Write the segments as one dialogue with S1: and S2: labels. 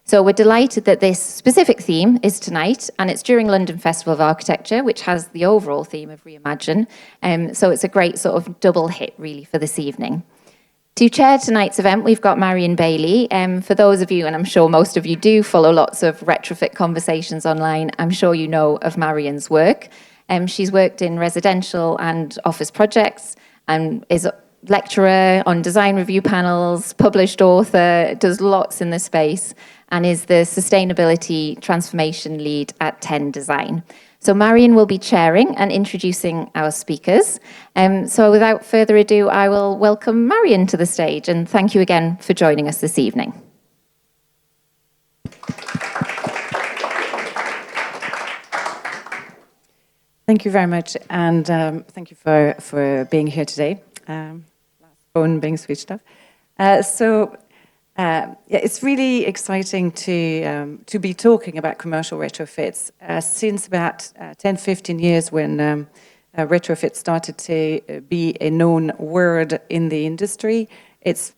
S1: So we're delighted that this specific theme is tonight, and it's during London Festival of Architecture, which has the overall theme of Reimagine. So it's a great sort of double hit, really, for this evening. To chair tonight's event, we've got Marion Baeli. For those of you, and I'm sure most of you do follow lots of retrofit conversations online, I'm sure you know of Marion's work. She's worked in residential and office projects and is a lecturer on design review panels, published author, does lots in the space, and is the sustainability transformation lead at 10 Design. So Marion will be chairing and introducing our speakers. So without further ado, I will welcome Marion to the stage, and thank you again for joining us this evening.
S2: Thank you very much, and thank you for being here today. Last phone being switched off. Yeah, it's really exciting to be talking about commercial retrofits. Since about 10-15 years, when retrofit started to be a known word in the industry, it's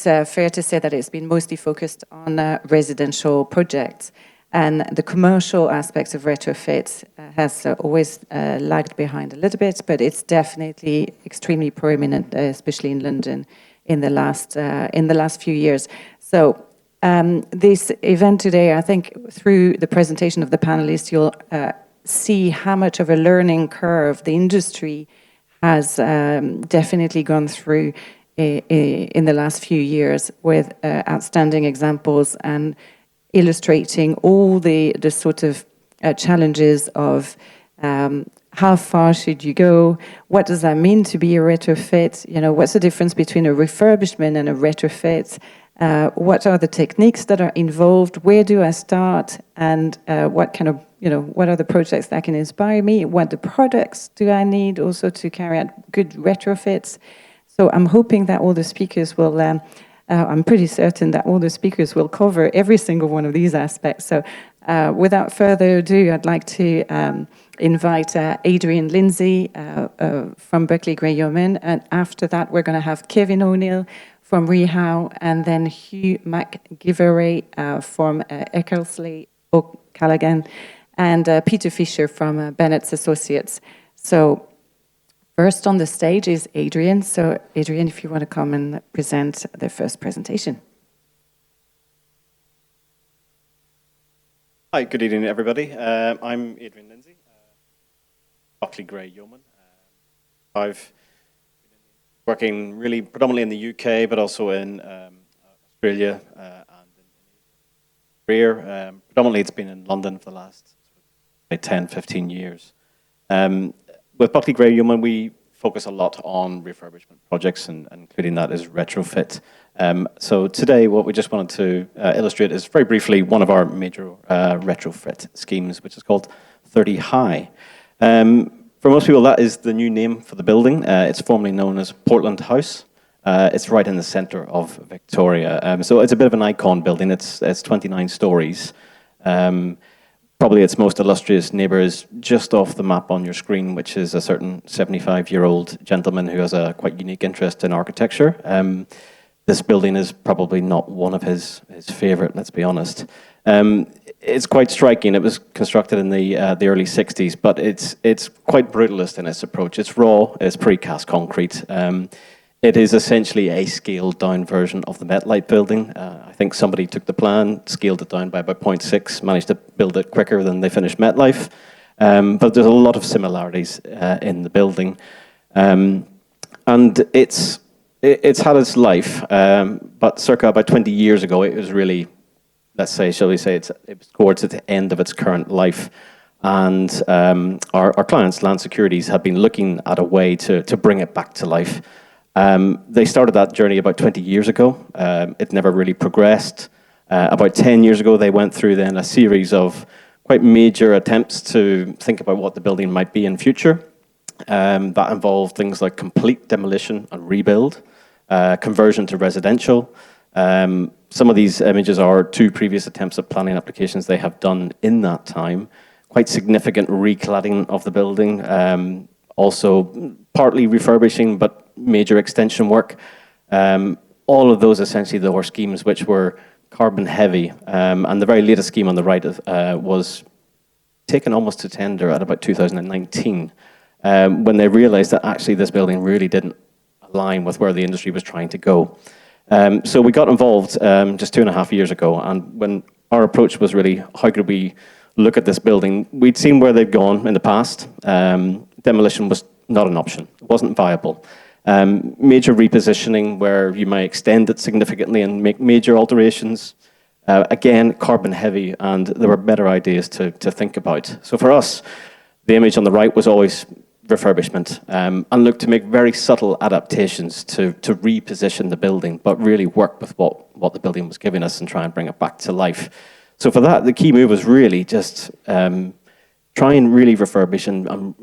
S2: fair to say that it's been mostly focused on residential projects. And the commercial aspects of retrofit has always lagged behind a little bit, but it's definitely extremely prominent, especially in London, in the last few years. So this event today, I think through the presentation of the panelists, you'll see how much of a learning curve the industry has definitely gone through in the last few years, with outstanding examples and illustrating all the sort of challenges of how far should you go? What does that mean to be a retrofit? You know, what's the difference between a refurbishment and a retrofit? What are the techniques that are involved? Where do I start? And what kind of, what are the projects that can inspire me? What the products do I need also to carry out good retrofits? So I'm hoping that all the speakers will, I'm pretty certain that all the speakers will cover every single one of these aspects. So without further ado, I'd like to invite Adrian, Lindsey from Buckley, Yeoman, and after that we're going to have Kevin O'Neill from REHAU, and then Hugh McGilveray from Eckersley O'Callaghan, and Peter Fisher from Bennetts Associates. So first on the stage is Adrian. So Adrian, if you want to come and present the first presentation.
S3: Hi, good evening, everybody. I'm Adrian Lindsey, Buckley Yeoman. I've been working really predominantly in the UK, but also in Australia and in Asia. Predominantly, it's been in London for the last 10, 15 years. With Buckley Yeoman, we focus a lot on refurbishment projects, and including that is retrofit. So today, what we just wanted to illustrate is very briefly one of our major retrofit schemes, which is called 30 High. For most people, that is the new name for the building. It's formerly known as Portland House. It's right in the centre of Victoria. So it's a bit of an icon building. It's 29 stories. Probably its most illustrious neighbour is just off the map on your screen, which is a certain 75-year-old gentleman who has a quite unique interest in architecture. This building is probably not one of his favourite, let's be honest. It's quite striking. It was constructed in the early 60s, but it's quite brutalist in its approach. It's raw, it's precast concrete. It is essentially a scaled-down version of the Met building. I think somebody took the plan, scaled it down by about 0.6, managed to build it quicker than they finished MetLife. But there's a lot of similarities in the building. And it's had its life, but circa about 20 years ago, it was really, let's say, shall we say, it was towards the end of its current life. And our clients, Land Securities, have been looking at a way to bring it back to life. They started that journey about 20 years ago. It never really progressed. About 10 years ago, they went through then a series of quite major attempts to think about what the building might be in future. That involved things like complete demolition and rebuild, conversion to residential. Some of these images are two previous attempts at planning applications they have done in that time. Quite significant recladding of the building, also partly refurbishing, but major extension work. All of those essentially were schemes which were carbon heavy, and the very latest scheme on the right was taken almost to tender at about 2019, when they realized that actually this building really didn't align with where the industry was trying to go. So we got involved just 2.5 years ago, and when our approach was really, how could we look at this building? We'd seen where they'd gone in the past. Demolition was not an option. It wasn't viable. Major repositioning where you might extend it significantly and make major alterations. Again, carbon heavy, and there were better ideas to think about. So for us, the image on the right was always refurbishment, and look to make very subtle adaptations to reposition the building, but really work with what the building was giving us and try and bring it back to life. So for that, the key move was really just try and really refurbish and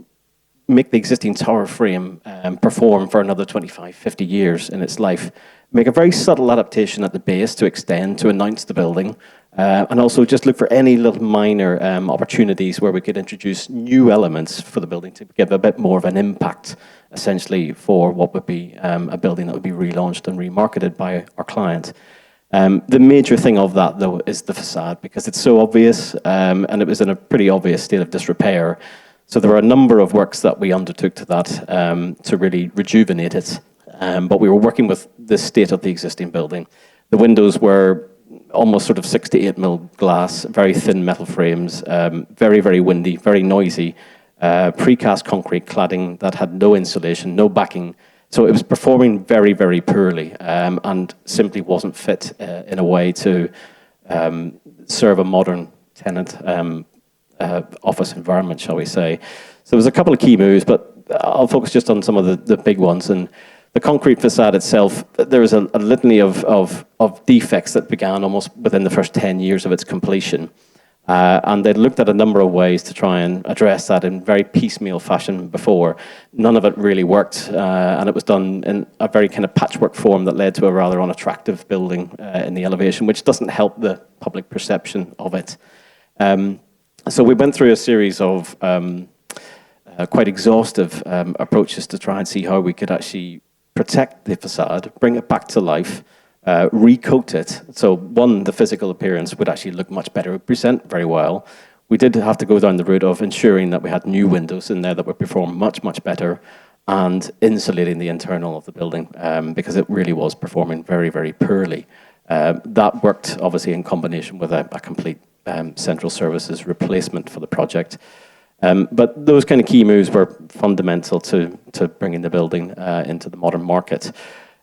S3: make the existing tower frame perform for another 25, 50 years in its life. Make a very subtle adaptation at the base to extend, to announce the building, and also just look for any little minor opportunities where we could introduce new elements for the building to give a bit more of an impact, essentially, for what would be a building that would be relaunched and remarketed by our client. The major thing of that, though, is the facade, because it's so obvious, and it was in a pretty obvious state of disrepair. So there were a number of works that we undertook to that to really rejuvenate it. But we were working with the state of the existing building. The windows were almost sort of 6 to 8 mil glass, very thin metal frames, very, very windy, very noisy, precast concrete cladding that had no insulation, no backing. So it was performing very, very poorly, and simply wasn't fit in a way to serve a modern tenant office environment, shall we say. So there was a couple of key moves, but I'll focus just on some of the big ones. And the concrete facade itself, there was a litany of defects that began almost within the first 10 years of its completion. And they'd looked at a number of ways to try and address that in very piecemeal fashion before. None of it really worked, and it was done in a very kind of patchwork form that led to a rather unattractive building in the elevation, which doesn't help the public perception of it. So we went through a series of quite exhaustive approaches to try and see how we could actually protect the facade, bring it back to life, recoat it. So one, the physical appearance would actually look much better, would present very well. We did have to go down the route of ensuring that we had new windows in there that would perform much, much better, and insulating the internal of the building, because it really was performing very, very poorly. That worked obviously in combination with a complete central services replacement for the project. But those kind of key moves were fundamental to bringing the building into the modern market.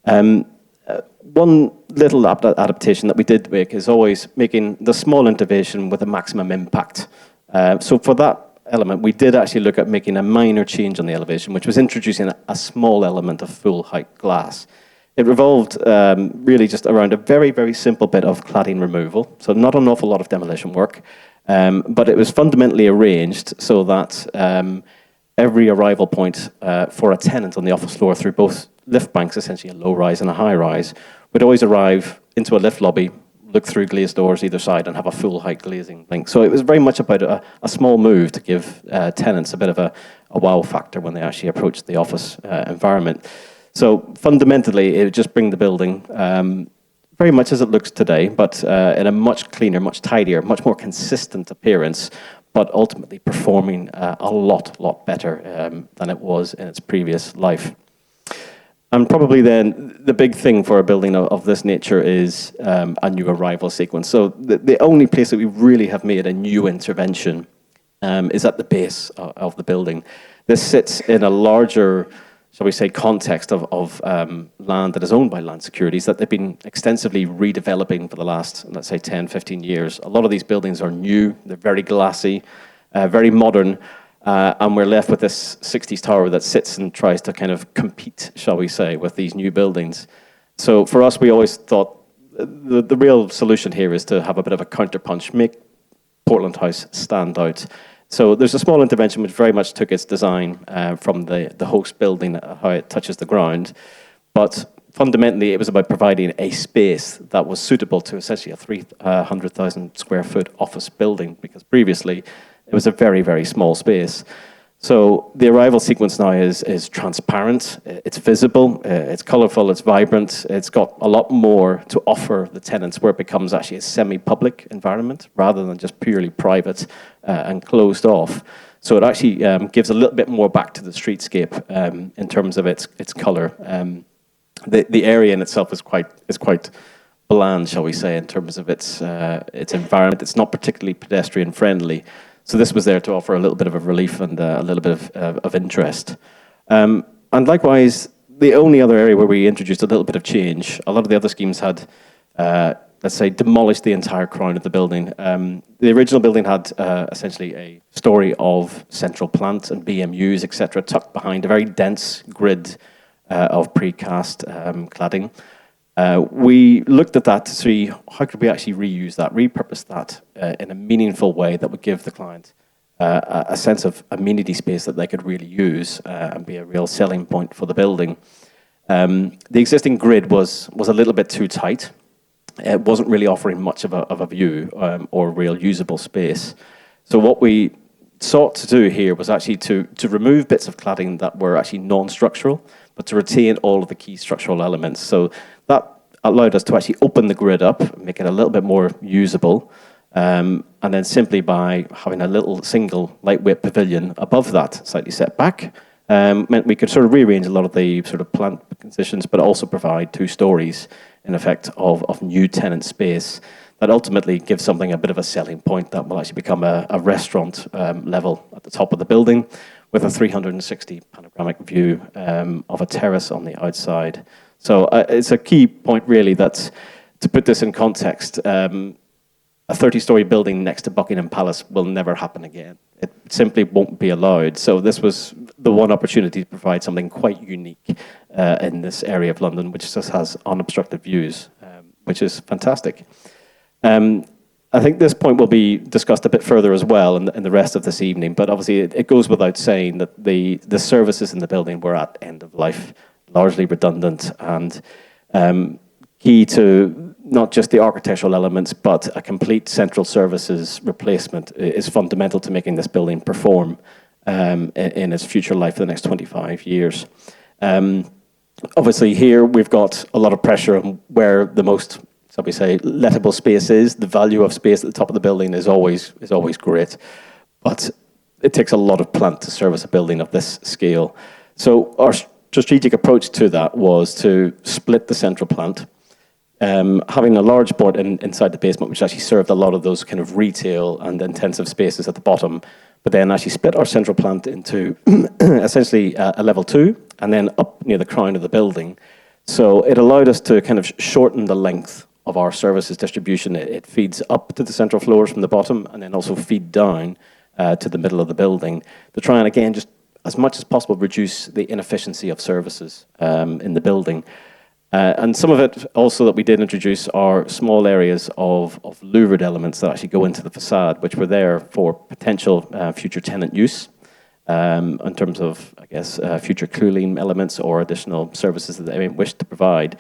S3: One little adaptation that we did make is always making the small intervention with a maximum impact. So for that element, we did actually look at making a minor change on the elevation, which was introducing a small element of full height glass. It revolved really just around a very, very simple bit of cladding removal, so not an awful lot of demolition work, but it was fundamentally arranged so that every arrival point for a tenant on the office floor through both lift banks, essentially a low-rise and a high-rise, would always arrive into a lift lobby, look through glazed doors either side, and have a full-height glazing link. So it was very much about a small move to give tenants a bit of a wow factor when they actually approached the office environment. So fundamentally, it would just bring the building very much as it looks today, but in a much cleaner, much tidier, much more consistent appearance, but ultimately performing a lot better than it was in its previous life. And probably then the big thing for a building of this nature is a new arrival sequence. So the only place that we really have made a new intervention is at the base of the building. This sits in a larger, shall we say, context of land that is owned by Land Securities that they've been extensively redeveloping for the last, let's say, 10, 15 years. A lot of these buildings are new, they're very glassy, very modern, and we're left with this 60s tower that sits and tries to kind of compete, shall we say, with these new buildings. So for us, we always thought the real solution here is to have a bit of a counterpunch, make Portland House stand out. So there's a small intervention which very much took its design from the host building, how it touches the ground. But fundamentally, it was about providing a space that was suitable to essentially a 300,000 square foot office building, because previously it was a very, very small space. So the arrival sequence now is transparent, it's visible, it's colourful, it's vibrant, it's got a lot more to offer the tenants where it becomes actually a semi-public environment rather than just purely private and closed off. So it actually gives a little bit more back to the streetscape in terms of its colour. The area in itself is quite bland, shall we say, in terms of its environment. It's not particularly pedestrian friendly. So this was there to offer a little bit of a relief and a little bit of interest. And likewise, the only other area where we introduced a little bit of change, a lot of the other schemes had, let's say, demolished the entire crown of the building. The original building had essentially a story of central plant and BMUs, etc., tucked behind a very dense grid of precast cladding. We looked at that to see how could we actually reuse that, repurpose that in a meaningful way that would give the client a sense of amenity space that they could really use and be a real selling point for the building. The existing grid was a little bit too tight. It wasn't really offering much of a view or real usable space. So what we sought to do here was actually to remove bits of cladding that were actually non-structural, but to retain all of the key structural elements. So that allowed us to actually open the grid up, make it a little bit more usable, and then simply by having a little single lightweight pavilion above that, slightly set back, meant we could sort of rearrange a lot of the sort of plant positions, but also provide 2 stories, in effect, of new tenant space that ultimately gives something a bit of a selling point that will actually become a restaurant level at the top of the building with a 360 panoramic view of a terrace on the outside. So it's a key point really that, to put this in context, a 30-storey building next to Buckingham Palace will never happen again. It simply won't be allowed. So this was the one opportunity to provide something quite unique in this area of London, which just has unobstructed views, which is fantastic. I think this point will be discussed a bit further as well in the rest of this evening, but obviously it goes without saying that the services in the building were at end of life, largely redundant, and key to not just the architectural elements, but a complete central services replacement is fundamental to making this building perform in its future life for the next 25 years. Obviously here we've got a lot of pressure on where the most, shall we say, lettable space is. The value of space at the top of the building is always great, but it takes a lot of plant to service a building of this scale. So our strategic approach to that was to split the central plant, having a large board inside the basement, which actually served a lot of those kind of retail and intensive spaces at the bottom, but then actually split our central plant into essentially a level 2, and then up near the crown of the building. So it allowed us to kind of shorten the length of our services distribution. It feeds up to the central floors from the bottom, and then also feed down to the middle of the building to try and, again, just as much as possible reduce the inefficiency of services in the building. And some of it also that we did introduce are small areas of louvered elements that actually go into the facade, which were there for potential future tenant use in terms of, I guess, future cooling elements or additional services that they may wish to provide.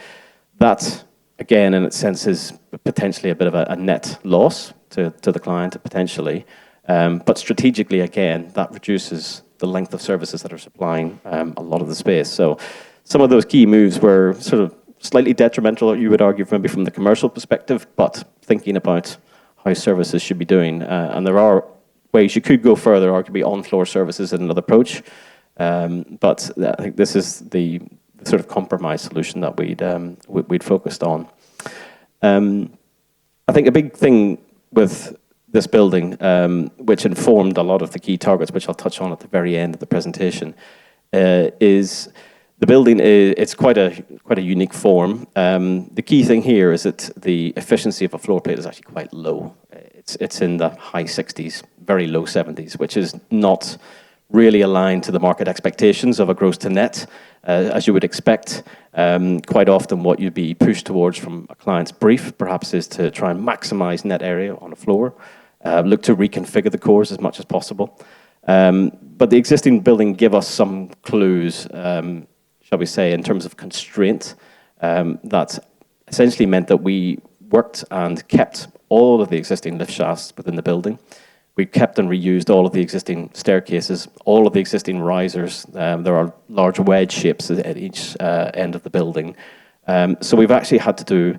S3: That, again, in its sense, is potentially a bit of a net loss to the client, potentially. But strategically, again, that reduces the length of services that are supplying a lot of the space. So some of those key moves were sort of slightly detrimental, you would argue, maybe from the commercial perspective, but thinking about how services should be doing. And there are ways you could go further, arguably on-floor services in another approach. But I think this is the sort of compromise solution that we'd focused on. I think a big thing with this building, which informed a lot of the key targets, which I'll touch on at the very end of the presentation, is the building. It's quite a unique form. The key thing here is that the efficiency of a floor plate is actually quite low. It's in the high 60s, very low 70s, which is not really aligned to the market expectations of a gross to net, as you would expect. Quite often what you'd be pushed towards from a client's brief, perhaps, is to try and maximize net area on a floor, look to reconfigure the cores as much as possible. But the existing building gave us some clues, shall we say, in terms of constraint, that essentially meant that we worked and kept all of the existing lift shafts within the building. We kept and reused all of the existing staircases, all of the existing risers. There are large wedge shapes at each end of the building. So we've actually had to do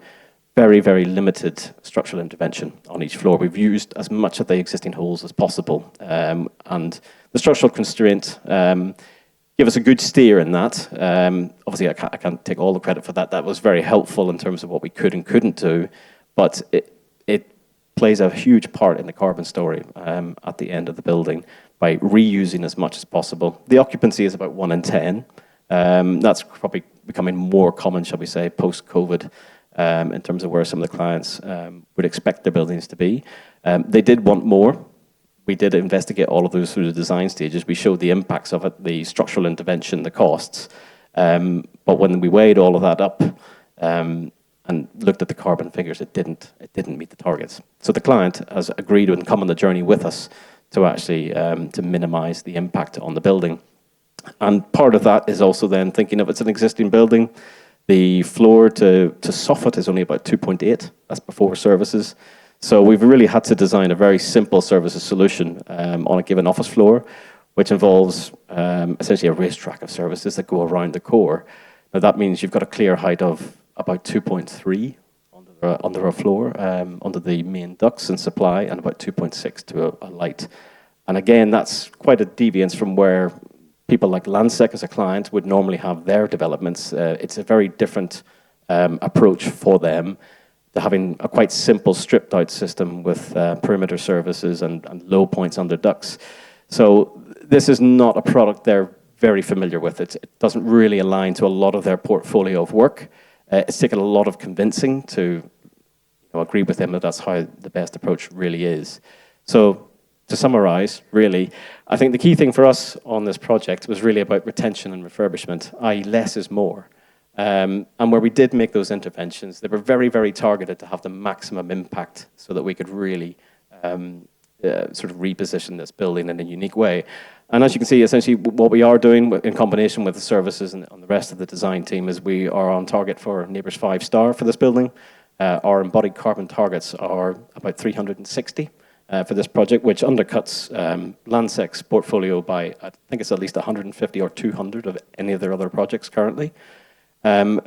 S3: very, very limited structural intervention on each floor. We've used as much of the existing holes as possible. And the structural constraint give us a good steer in that. Obviously, I can't take all the credit for that. That was very helpful in terms of what we could and couldn't do. But it plays a huge part in the carbon story at the end of the building by reusing as much as possible. The occupancy is about 1 in 10. That's probably becoming more common, shall we say, post-COVID, in terms of where some of the clients would expect their buildings to be. They did want more. We did investigate all of those through the design stages. We showed the impacts of it, the structural intervention, the costs. But when we weighed all of that up, and looked at the carbon figures, it didn't meet the targets. So the client has agreed and come on the journey with us to actually to minimise the impact on the building. And part of that is also then thinking of it's an existing building. The floor to soffit is only about 2.8. That's before services. So we've really had to design a very simple services solution on a given office floor, which involves essentially a racetrack of services that go around the core. Now that means you've got a clear height of about 2.3 under a floor, under the main ducts and supply, and about 2.6 to a light. And again, that's quite a deviance from where people like Landsec as a client would normally have their developments. It's a very different approach for them to having a quite simple stripped out system with perimeter services and low points under ducts. So this is not a product they're very familiar with. It doesn't really align to a lot of their portfolio of work. It's taken a lot of convincing to agree with them that that's how the best approach really is. So to summarize, really, I think the key thing for us on this project was really about retention and refurbishment, i.e. less is more. And where we did make those interventions, they were very, very targeted to have the maximum impact so that we could really sort of reposition this building in a unique way. And as you can see, essentially what we are doing in combination with the services and the rest of the design team is we are on target for NABER's 5-star for this building. Our embodied carbon targets are about 360 for this project, which undercuts Landsec's portfolio by, I think it's at least 150 or 200 of any of their other projects currently. And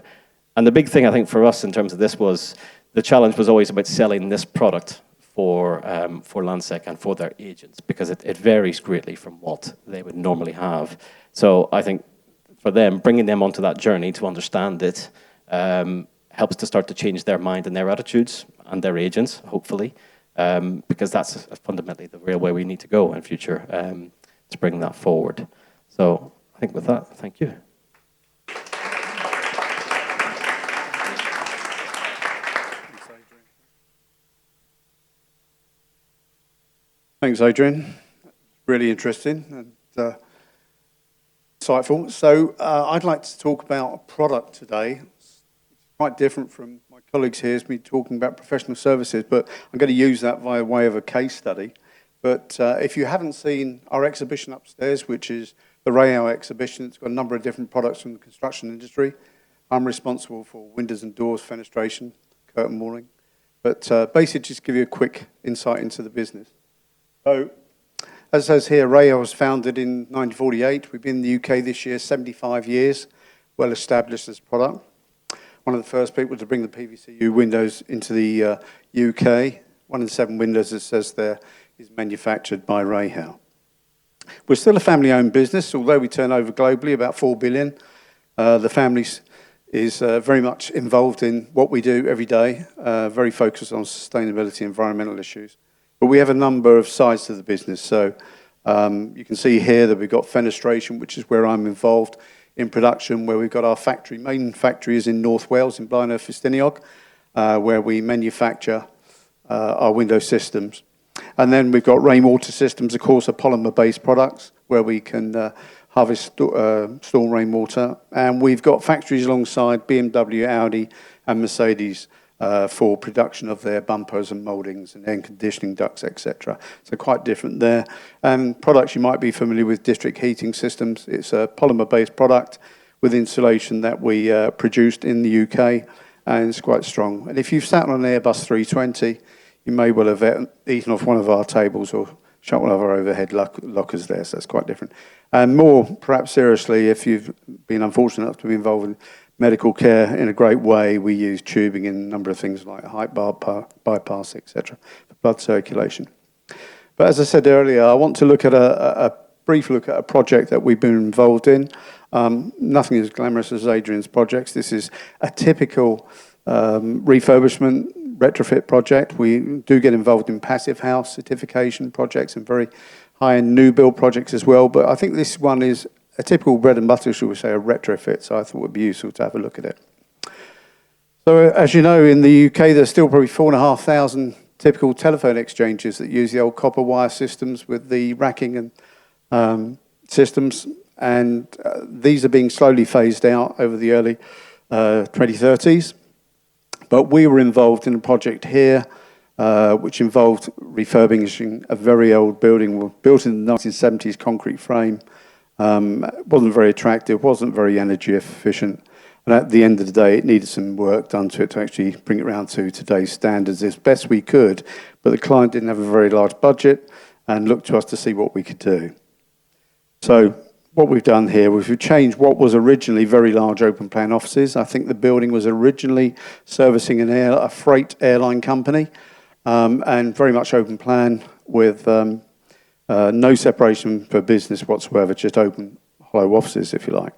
S3: the big thing I think for us in terms of this was, the challenge was always about selling this product for Landsec and for their agents, because it varies greatly from what they would normally have. So I think for them, bringing them onto that journey to understand it helps to start to change their mind and their attitudes and their agents, hopefully, because that's fundamentally the real way we need to go in future to bring that forward. So I think with that, thank you.
S4: Thanks, Adrian. Really interesting and insightful. So I'd like to talk about a product today. It's quite different from my colleagues here, it's me talking about professional services, but I'm going to use that via way of a case study. But if you haven't seen our exhibition upstairs, which is the REHAU exhibition, it's got a number of different products from the construction industry. I'm responsible for windows and doors, fenestration, curtain walling. But basically, just give you a quick insight into the business. So, as it says here, REHAU was founded in 1948. We've been in the UK this year, 75 years, well established as a product. One of the first people to bring the PVCU windows into the UK. 1 in 7 windows, as it says there, is manufactured by REHAU. We're still a family-owned business, although we turn over globally about 4 billion. The family is very much involved in what we do every day, very focused on sustainability, environmental issues. But we have a number of sides to the business. So you can see here that we've got fenestration, which is where I'm involved in production, where we've got our factory. Main factory is in North Wales, in Blaenau Ffestiniog, where we manufacture our window systems. And then we've got rainwater systems, of course, are polymer-based products, where we can harvest storm rainwater. And we've got factories alongside BMW, Audi, and Mercedes for production of their bumpers and mouldings and air conditioning ducts, etc. So quite different there. And products you might be familiar with, district heating systems. It's a polymer-based product with insulation that we produced in the UK, and it's quite strong. And if you've sat on an Airbus 320, you may well have eaten off one of our tables or shut one of our overhead lockers there, so that's quite different. And more, perhaps seriously, if you've been unfortunate enough to be involved in medical care in a great way, we use tubing in a number of things like height bypass, etc., for blood circulation. But as I said earlier, I want to look at a brief look at a project that we've been involved in. Nothing as glamorous as Adrian's projects. This is a typical refurbishment, retrofit project. We do get involved in passive house certification projects and very high-end new build projects as well. But I think this one is a typical bread and butter, shall we say, a retrofit. So I thought it would be useful to have a look at it. So as you know, in the UK, there's still probably 4,500 typical telephone exchanges that use the old copper wire systems with the racking and systems. And these are being slowly phased out over the early 2030s. But we were involved in a project here, which involved refurbishing a very old building, built in the 1970s, concrete frame. Wasn't very attractive, wasn't very energy efficient. And at the end of the day, it needed some work done to it to actually bring it around to today's standards as best we could. But the client didn't have a very large budget and looked to us to see what we could do. So what we've done here was we've changed what was originally very large open plan offices. I think the building was originally servicing a freight airline company, and very much open plan with no separation for business whatsoever, just open hollow offices, if you like.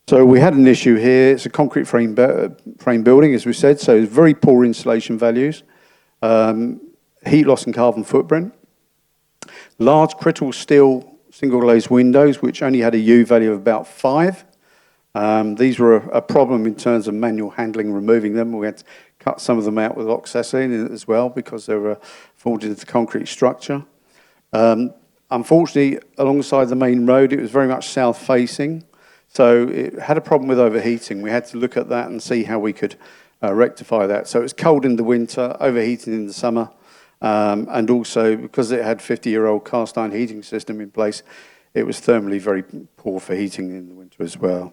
S4: So we had an issue here. It's a concrete frame building, as we said, so very poor insulation values, heat loss and carbon footprint, large critical steel single glazed windows, which only had a U value of about 5. These were a problem in terms of manual handling, removing them. We had to cut some of them out with oxacin as well because they were formed into concrete structure. Unfortunately, alongside the main road, it was very much south-facing, so it had a problem with overheating. We had to look at that and see how we could rectify that. So it was cold in the winter, overheating in the summer, and also because it had 50-year-old cast iron heating system in place, it was thermally very poor for heating in the winter as well.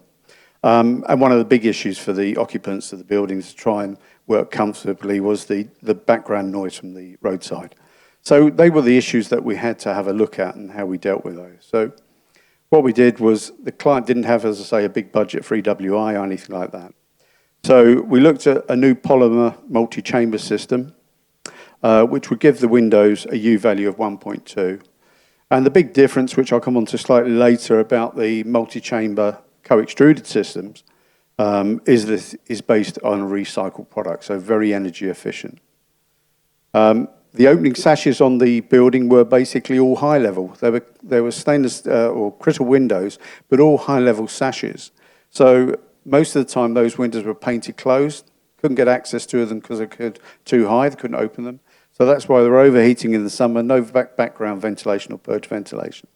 S4: And one of the big issues for the occupants of the buildings to try and work comfortably was the background noise from the roadside. So they were the issues that we had to have a look at and how we dealt with those. So what we did was the client didn't have, as I say, a big budget for EWI or anything like that. So we looked at a new polymer multi-chamber system, which would give the windows a U value of 1.2. And the big difference, which I'll come on to slightly later about the multi-chamber co-extruded systems, is this is based on a recycled product, so very energy efficient. The opening sashes on the building were basically all high level. They were stainless or crystal windows, but all high level sashes. So most of the time those windows were painted closed. Couldn't get access to them because they're too high, they couldn't open them. So that's why they were overheating in the summer, no background ventilation or purge ventilation.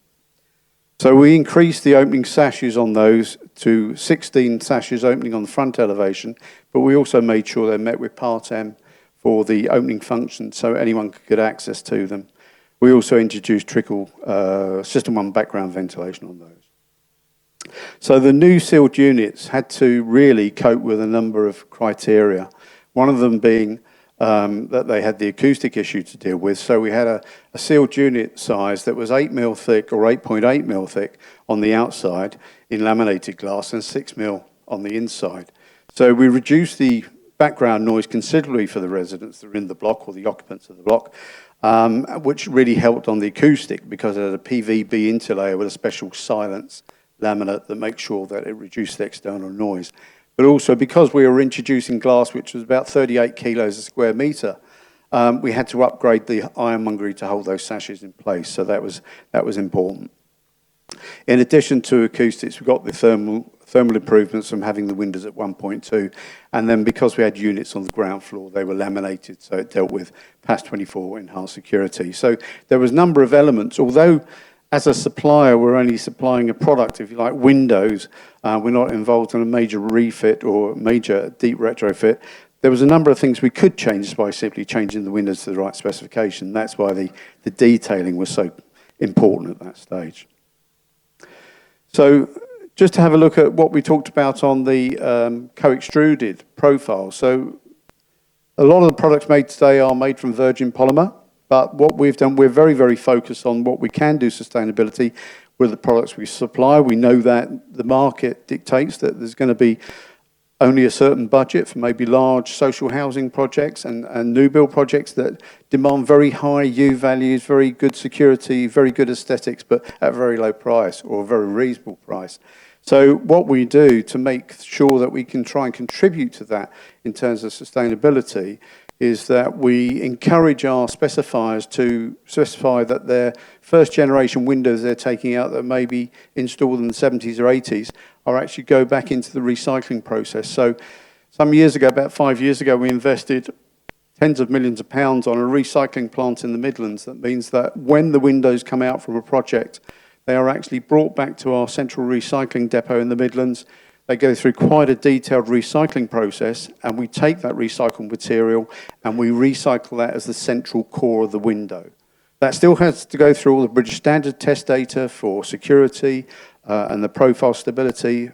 S4: So we increased the opening sashes on those to 16 sashes opening on the front elevation, but we also made sure they met with Part M for the opening function so anyone could get access to them. We also introduced trickle System 1 background ventilation on those. So the new sealed units had to really cope with a number of criteria, one of them being that they had the acoustic issue to deal with. So we had a sealed unit size that was 8 mil thick or 8.8 mil thick on the outside in laminated glass and 6 mil on the inside. So we reduced the background noise considerably for the residents that are in the block or the occupants of the block, which really helped on the acoustic because it had a PVB interlayer with a special silence laminate that makes sure that it reduced the external noise. But also because we were introducing glass, which was about 38 kilos a square metre, we had to upgrade the ironmongery to hold those sashes in place. So that was important. In addition to acoustics, we got the thermal improvements from having the windows at 1.2, and then because we had units on the ground floor, they were laminated, so it dealt with PAS 24 enhanced security. So there was a number of elements, although as a supplier, we're only supplying a product, if you like, windows. We're not involved in a major refit or major deep retrofit. There was a number of things we could change by simply changing the windows to the right specification. That's why the detailing was so important at that stage. So just to have a look at what we talked about on the co-extruded profile. So a lot of the products made today are made from virgin polymer. But what we've done, we're very, very focused on what we can do sustainability with the products we supply. We know that the market dictates that there's going to be only a certain budget for maybe large social housing projects and new build projects that demand very high U values, very good security, very good aesthetics, but at a very low price or a very reasonable price. So what we do to make sure that we can try and contribute to that in terms of sustainability is that we encourage our specifiers to specify that their first generation windows they're taking out that may be installed in the 70s or 80s are actually go back into the recycling process. So some years ago, about 5 years ago, we invested tens of millions of pounds on a recycling plant in the Midlands. That means that when the windows come out from a project, they are actually brought back to our central recycling depot in the Midlands. They go through quite a detailed recycling process, and we take that recycled material and we recycle that as the central core of the window. That still has to go through all the British Standard test data for security and the profile stability,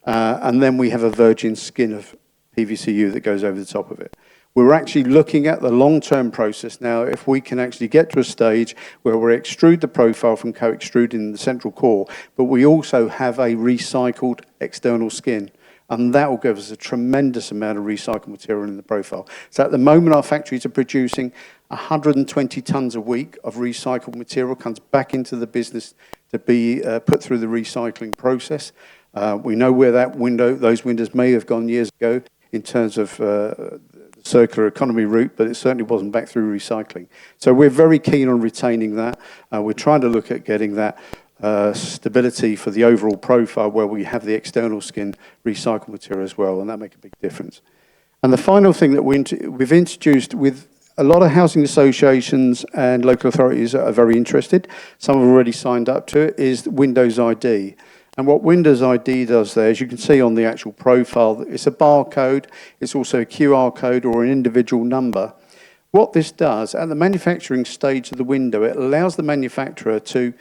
S4: and then we have a virgin skin of PVCU that goes over the top of it. We're actually looking at the long-term process now, if we can actually get to a stage where we extrude the profile from co-extruding the central core, but we also have a recycled external skin. And that will give us a tremendous amount of recycled material in the profile. So at the moment, our factories are producing 120 tonnes a week of recycled material, comes back into the business to be put through the recycling process. We know where those windows may have gone years ago in terms of circular economy route, but it certainly wasn't back through recycling. So we're very keen on retaining that. We're trying to look at getting that stability for the overall profile where we have the external skin recycled material as well, and that makes a big difference. And the final thing that we've introduced with a lot of housing associations and local authorities that are very interested, some have already signed up to it, is Windows ID. And what Windows ID does there, as you can see on the actual profile, it's a barcode, it's also a QR code or an individual number. What this does, at the manufacturing stage of the window, it allows the manufacturer to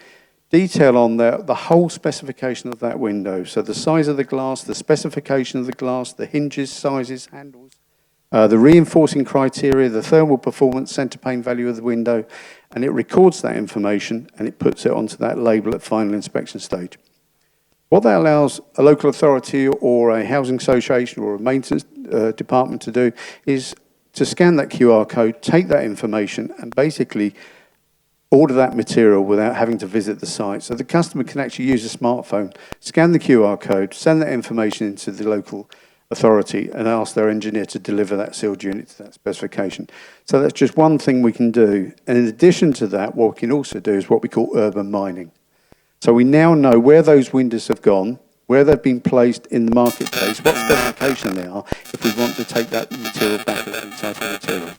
S4: detail on the whole specification of that window. So the size of the glass, the specification of the glass, the hinges, sizes, handles, the reinforcing criteria, the thermal performance, centre pane value of the window, and it records that information and it puts it onto that label at final inspection stage. What that allows a local authority or a housing association or a maintenance department to do is to scan that QR code, take that information and basically order that material without having to visit the site. So the customer can actually use a smartphone, scan the QR code, send that information into the local authority and ask their engineer to deliver that sealed unit to that specification. So that's just one thing we can do. And in addition to that, what we can also do is what we call urban mining. So we now know where those windows have gone, where they've been placed in the marketplace, what specification they are, if we want to take that material back as recycled material.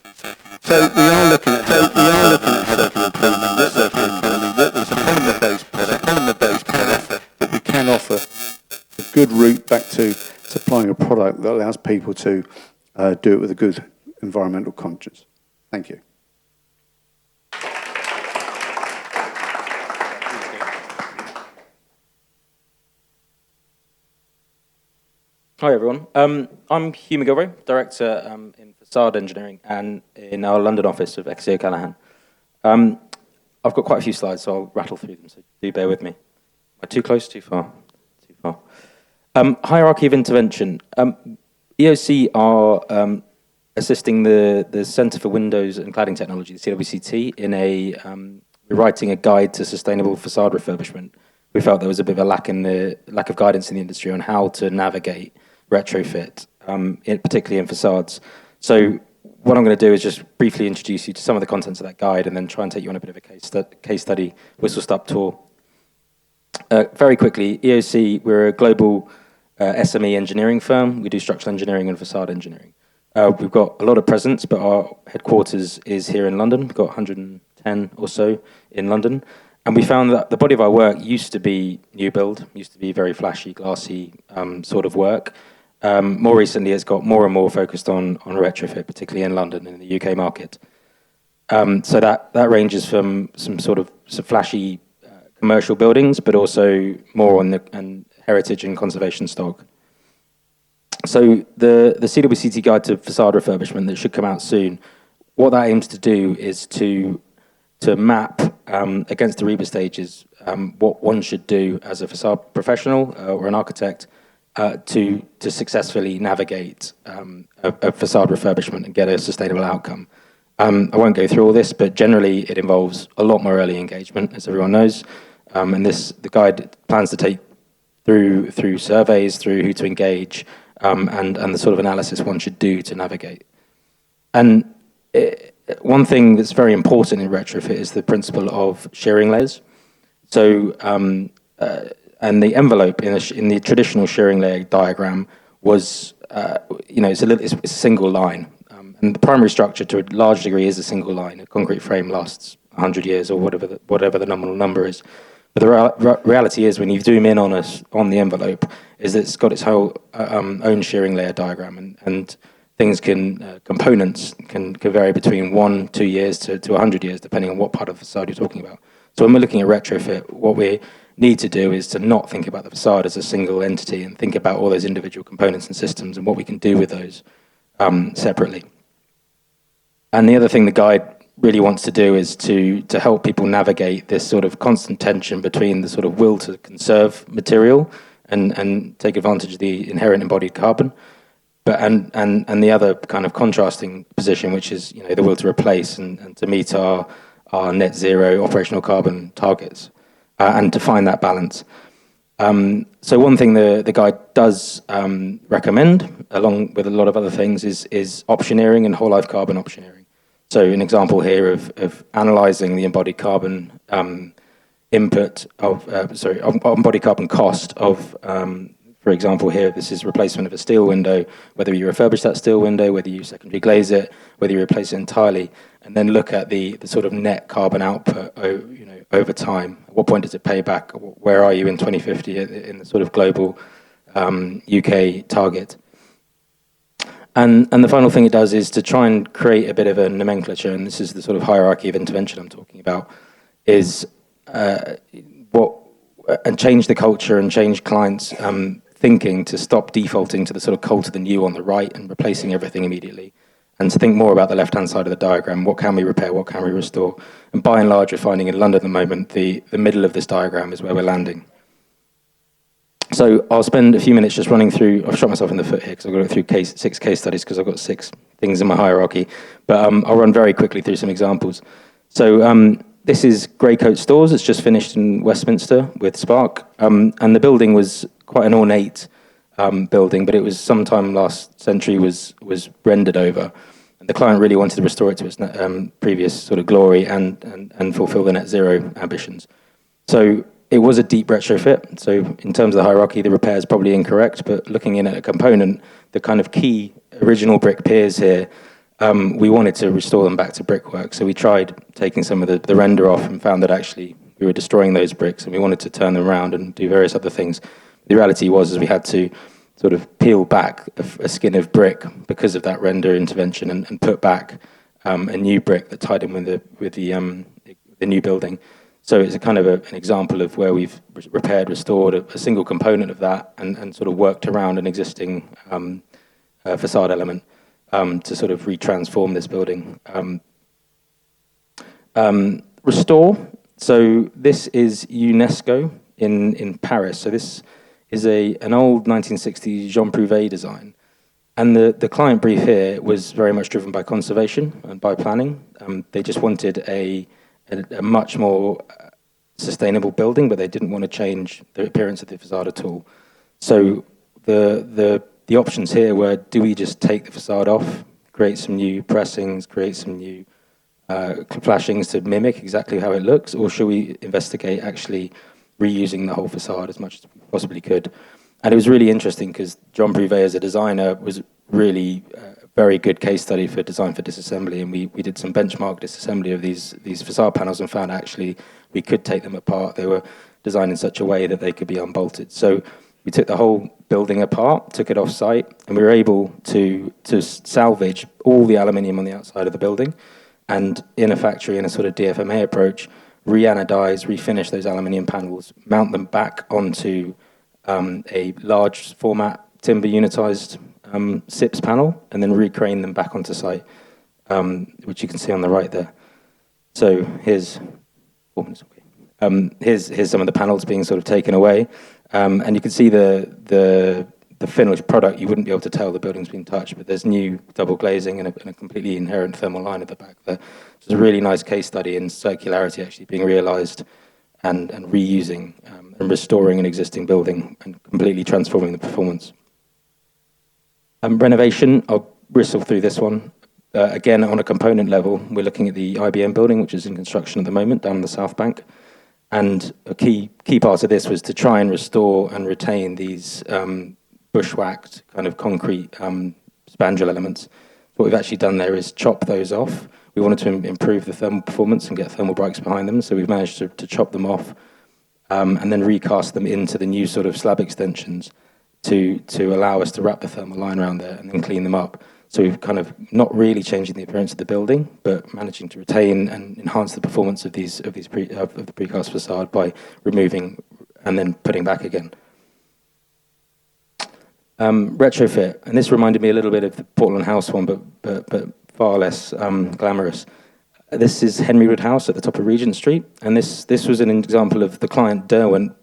S4: So we are looking at how we can improve the circular economy. What was the problem with those products, but we can offer a good route back to supplying a product that allows people to do it with a good environmental conscience. Thank you.
S5: Hi everyone, I'm Hugh McGilveray, Director in Façade Engineering and in our London office of Eckersley O'Callaghan. I've got quite a few slides, so I'll rattle through them, so do bear with me. Am I too close, too far? Too far. Hierarchy of intervention. EOC are assisting the Centre for Windows and Cladding Technology, the CWCT, in writing a guide to sustainable façade refurbishment. We felt there was a bit of a lack of guidance in the industry on how to navigate retrofit, particularly in facades. So what I'm going to do is just briefly introduce you to some of the contents of that guide and then try and take you on a bit of a case study whistle-stop tour. Very quickly, EOC, we're a global SME engineering firm. We do structural engineering and facade engineering. We've got a lot of presence, but our headquarters is here in London. We've got 110 or so in London. And we found that the body of our work used to be new build, used to be very flashy, glassy sort of work. More recently, it's got more and more focused on retrofit, particularly in London and in the UK market. So that ranges from some flashy commercial buildings, but also more on the heritage and conservation stock. So the CWCT Guide to Facade Refurbishment that should come out soon, what that aims to do is to to map against the REBA stages what one should do as a facade professional or an architect to successfully navigate a facade refurbishment and get a sustainable outcome. I won't go through all this, but generally it involves a lot more early engagement, as everyone knows. And the guide plans to take through surveys, through who to engage, and the sort of analysis one should do to navigate. And one thing that's very important in retrofit is the principle of shearing layers. So, and the envelope in the traditional shearing layer diagram was, it's a single line. And the primary structure, to a large degree, is a single line. A concrete frame lasts 100 years or whatever the nominal number is. But the reality is, when you zoom in on the envelope, is that it's got its whole own shearing layer diagram, and things components can vary between 1-2 years to 100 years, depending on what part of the facade you're talking about. So when we're looking at retrofit, what we need to do is to not think about the facade as a single entity and think about all those individual components and systems and what we can do with those separately. And the other thing the guide really wants to do is to help people navigate this sort of constant tension between the sort of will to conserve material and take advantage of the inherent embodied carbon, but and the other kind of contrasting position, which is the will to replace and to meet our net zero operational carbon targets, and to find that balance. So one thing the guide does recommend, along with a lot of other things, is optioneering and whole life carbon optioneering. So an example here of analysing the embodied carbon embodied carbon cost of, for example here, this is replacement of a steel window, whether you refurbish that steel window, whether you secondary glaze it, whether you replace it entirely, and then look at the sort of net carbon output over time. At what point does it pay back? Where are you in 2050 in the sort of global UK target? And the final thing it does is to try and create a bit of a nomenclature, and this is the sort of hierarchy of intervention I'm talking about, is and change the culture and change clients' thinking to stop defaulting to the sort of cult of the new on the right and replacing everything immediately, and to think more about the left-hand side of the diagram. What can we repair? What can we restore? And by and large, we're finding in London at the moment, the middle of this diagram is where we're landing. So I'll spend a few minutes just running through. I've shot myself in the foot here because I've got to go through 6 case studies because I've got 6 things in my hierarchy. But I'll run very quickly through some examples. So this is Greycoat Stores. It's just finished in Westminster with Spark. And the building was quite an ornate building, but it was sometime last century was rendered over. And the client really wanted to restore it to its previous sort of glory and fulfill the net zero ambitions. So it was a deep retrofit. So in terms of the hierarchy, the repair is probably incorrect, but looking in at a component, the kind of key original brick piers here, we wanted to restore them back to brickwork. So we tried taking some of the render off and found that actually we were destroying those bricks and we wanted to turn them around and do various other things. The reality was we had to sort of peel back a skin of brick because of that render intervention and put back a new brick that tied in with the new building. So it's a kind of an example of where we've repaired, restored a single component of that and sort of worked around an existing facade element to sort of retransform this building. Restore. So this is UNESCO in Paris. So this is an old 1960s Jean Prouvé design. And the client brief here was very much driven by conservation and by planning. They just wanted a much more sustainable building, but they didn't want to change the appearance of the facade at all. So the options here were, do we just take the facade off, create some new pressings, create some new flashings to mimic exactly how it looks, or should we investigate actually reusing the whole facade as much as we possibly could? And it was really interesting because Jean Prouvé as a designer was really very good case study for design for disassembly, and we did some benchmark disassembly of these facade panels and found actually we could take them apart. They were designed in such a way that they could be unbolted. So we took the whole building apart, took it off site, and we were able to salvage all the aluminium on the outside of the building, and in a factory, in a sort of DFMA approach, re-anodize, refinish those aluminium panels, mount them back onto a large format timber unitized SIPS panel, and then recrane them back onto site, which you can see on the right there. So here's some of the panels being sort of taken away, and you can see the finished product. You wouldn't be able to tell the building's been touched, but there's new double glazing and a completely inherent thermal line at the back there. It's a really nice case study in circularity actually being realised and reusing and restoring an existing building and completely transforming the performance. Renovation, I'll bristle through this one. Again, on a component level, we're looking at the IBM building, which is in construction at the moment down the South Bank. And a key part of this was to try and restore and retain these bushwhacked kind of concrete spandrel elements. What we've actually done there is chop those off. We wanted to improve the thermal performance and get thermal breaks behind them, so we've managed to chop them off and then recast them into the new sort of slab extensions to allow us to wrap the thermal line around there and then clean them up. So we've kind of not really changing the appearance of the building, but managing to retain and enhance the performance of the precast facade by removing and then putting back again. Retrofit, and this reminded me a little bit of the Portland House one, but far less glamorous. This is Henry Wood House at the top of Regent Street, and this was an example of the client Derwent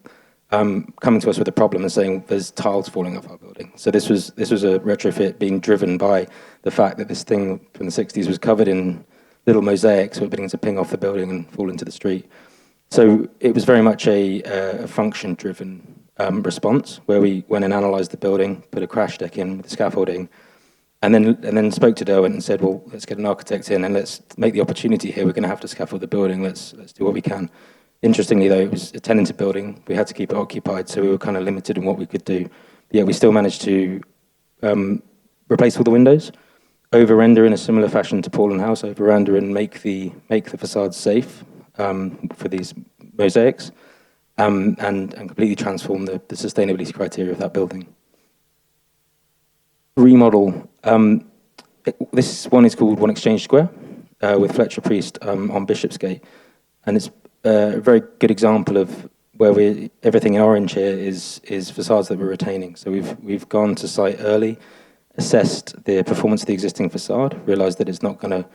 S5: coming to us with a problem and saying there's tiles falling off our building. So this was a retrofit being driven by the fact that this thing from the 60s was covered in little mosaics that were beginning to ping off the building and fall into the street. So it was very much a function-driven response where we went and analysed the building, put a crash deck in with the scaffolding, and then spoke to Derwent and said, well, let's get an architect in and let's make the opportunity here. We're going to have to scaffold the building. Let's do what we can. Interestingly, though, it was a tenanted building. We had to keep it occupied, so we were kind of limited in what we could do. But yeah, we still managed to replace all the windows, over-render in a similar fashion to Portland House, over-render and make the facades safe for these mosaics, and completely transform the sustainability criteria of that building. Remodel. This one is called One Exchange Square with Fletcher Priest on Bishopsgate, and it's a very good example of where everything in orange here is facades that we're retaining. So we've gone to site early, assessed the performance of the existing facade, realised that it's not going to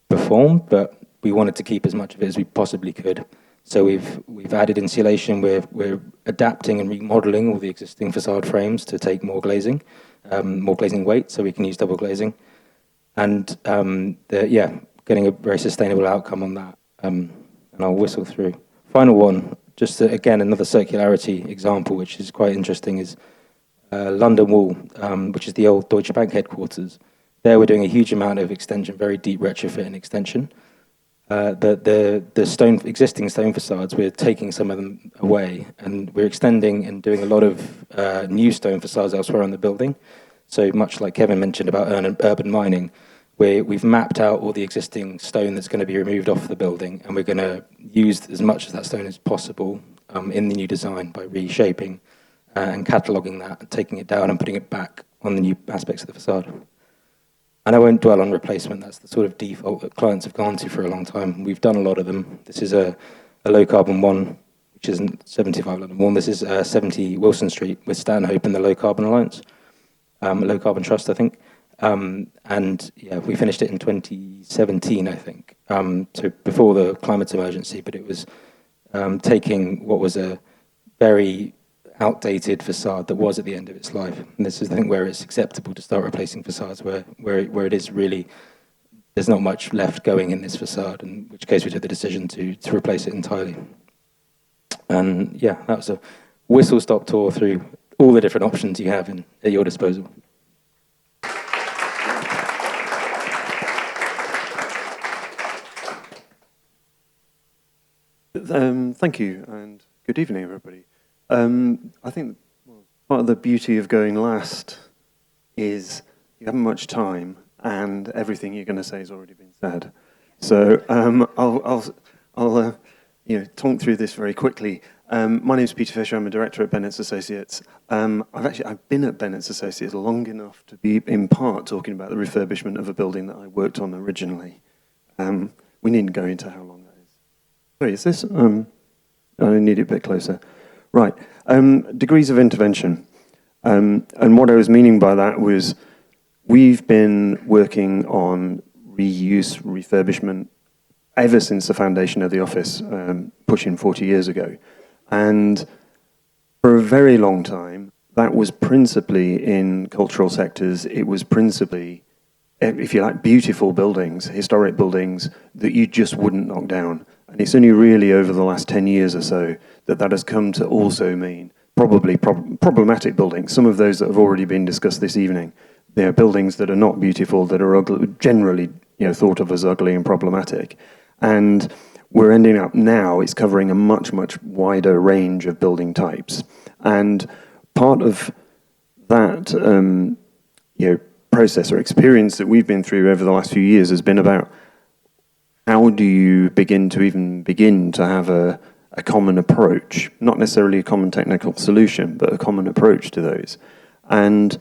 S5: perform, but we wanted to keep as much of it as we possibly could. So we've added insulation. We're adapting and remodelling all the existing facade frames to take more glazing weight, so we can use double glazing, and getting a very sustainable outcome on that. And I'll whistle through. Final one, just again, another circularity example, which is quite interesting, is London Wall, which is the old Deutsche Bank headquarters. There we're doing a huge amount of extension, very deep retrofit and extension. The existing stone facades, we're taking some of them away, and we're extending and doing a lot of new stone facades elsewhere on the building. So much like Kevin mentioned about urban mining, we've mapped out all the existing stone that's going to be removed off the building, and we're going to use as much of that stone as possible in the new design by reshaping and cataloguing that, taking it down and putting it back on the new aspects of the facade. And I won't dwell on replacement. That's the sort of default that clients have gone to for a long time. We've done a lot of them. This is a low-carbon one, which isn't 75 London Wall. This is 70 Wilson Street with Stanhope and the Low Carbon Alliance, Low Carbon Trust, I think. And yeah, we finished it in 2017, I think, so before the climate emergency, but it was taking what was a very outdated facade that was at the end of its life. And this is, I think, where it's acceptable to start replacing facades, where it is really, there's not much left going in this facade, in which case we took the decision to replace it entirely. And yeah, that was a whistle-stop tour through all the different options you have at your disposal.
S6: Thank you, and good evening, everybody. I think part of the beauty of going last is you haven't much time, and everything you're going to say has already been said. So I'll talk through this very quickly. My name is Peter Fisher. I'm a director at Bennetts Associates. I've been at Bennetts Associates long enough to be, in part, talking about the refurbishment of a building that I worked on originally. We needn't go into how long that is. Sorry, is this? I need it a bit closer. Right. Degrees of intervention. And what I was meaning by that was we've been working on reuse, refurbishment, ever since the foundation of the office, pushing 40 years ago. And for a very long time, that was principally in cultural sectors. It was principally, if you like, beautiful buildings, historic buildings that you just wouldn't knock down. And it's only really over the last 10 years or so that that has come to also mean probably problematic buildings. Some of those that have already been discussed this evening. They are buildings that are not beautiful, that are ugly, generally thought of as ugly and problematic. And we're ending up now, it's covering a much, much wider range of building types. And part of that process or experience that we've been through over the last few years has been about how do you begin to have a common approach, not necessarily a common technical solution, but a common approach to those. And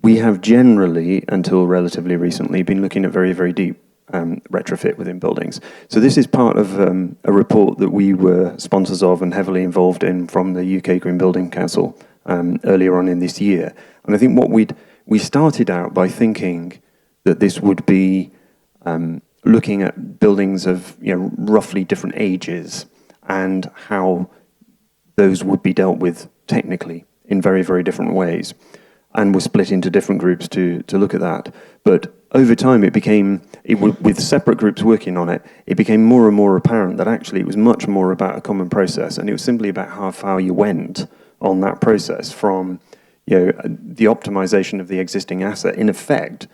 S6: we have generally, until relatively recently, been looking at very, very deep retrofit within buildings. So this is part of a report that we were sponsors of and heavily involved in from the UK Green Building Council earlier on in this year. And I think what we started out by thinking that this would be looking at buildings of roughly different ages and how those would be dealt with technically in very, very different ways. And we're split into different groups to look at that. But over time, with separate groups working on it, it became more and more apparent that actually it was much more about a common process, and it was simply about how far you went on that process from the optimization of the existing asset, in effect,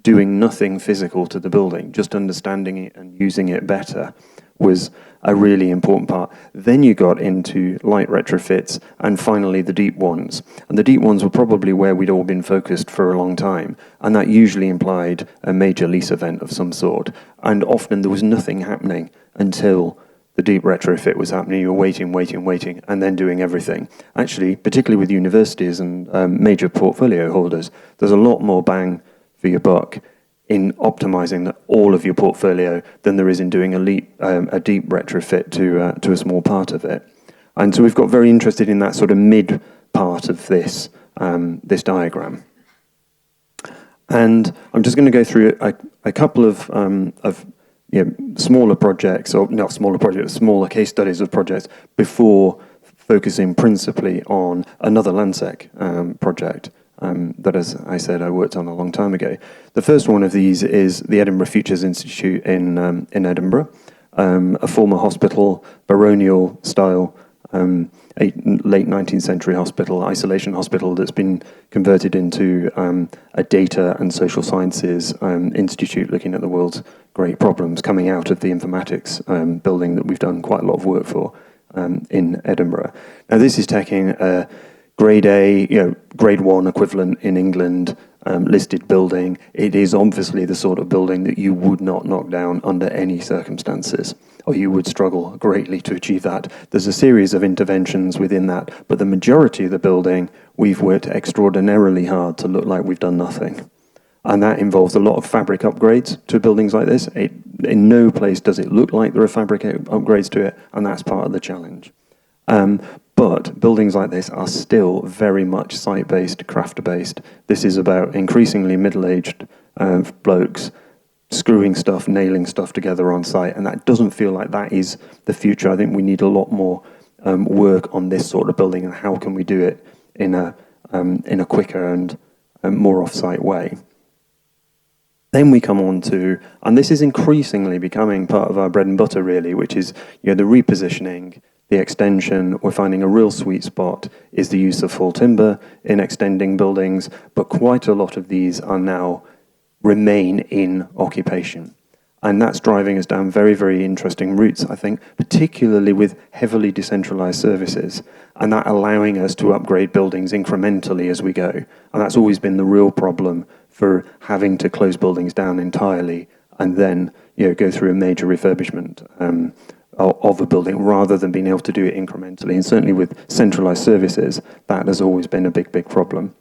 S6: doing nothing physical to the building, just understanding it and using it better was a really important part. Then you got into light retrofits and finally the deep ones. And the deep ones were probably where we'd all been focused for a long time. And that usually implied a major lease event of some sort. And often there was nothing happening until the deep retrofit was happening. You were waiting, and then doing everything. Actually, particularly with universities and major portfolio holders, there's a lot more bang for your buck in optimizing all of your portfolio than there is in doing a deep retrofit to a small part of it. And so we've got very interested in that sort of mid part of this diagram. And I'm just going to go through a couple of smaller projects, or not smaller projects, smaller case studies of projects before focusing principally on another Landsec project. That, as I said, I worked on a long time ago. The first one of these is the Edinburgh Futures Institute in Edinburgh, a former hospital, baronial style, late 19th century hospital, isolation hospital that's been converted into a data and social sciences institute looking at the world's great problems coming out of the informatics building that we've done quite a lot of work for in Edinburgh. Now this is taking a Grade A, Grade 1 equivalent in England, listed building. It is obviously the sort of building that you would not knock down under any circumstances, or you would struggle greatly to achieve that. There's a series of interventions within that, but the majority of the building, we've worked extraordinarily hard to look like we've done nothing. And that involves a lot of fabric upgrades to buildings like this. In no place does it look like there are fabric upgrades to it, and that's part of the challenge. But buildings like this are still very much site-based, craft-based. This is about increasingly middle-aged blokes screwing stuff, nailing stuff together on site, and that doesn't feel like that is the future. I think we need a lot more work on this sort of building and how can we do it in a quicker and more off-site way. Then we come on to, and this is increasingly becoming part of our bread and butter really, which is the repositioning, the extension. We're finding a real sweet spot is the use of full timber in extending buildings, but quite a lot of these are now remain in occupation. And that's driving us down very, very interesting routes, I think, particularly with heavily decentralized services, and that allowing us to upgrade buildings incrementally as we go. And that's always been the real problem for having to close buildings down entirely and then go through a major refurbishment of a building rather than being able to do it incrementally. And certainly with centralized services, that has always been a big, big problem.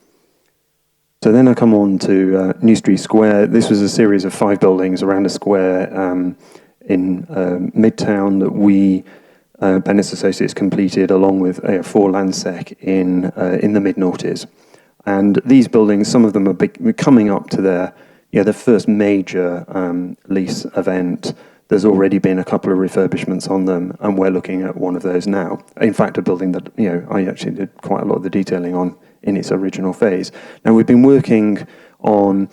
S6: So then I come on to New Street Square. This was a series of 5 buildings around a square in Midtown that we, Bennetts Associates, completed along with 4 Landsec in the mid-noughties. And these buildings, some of them are coming up to their first major lease event. there's already been a couple of refurbishments on them, and we're looking at one of those now. In fact, a building that I actually did quite a lot of the detailing on in its original phase. Now, we've been working on,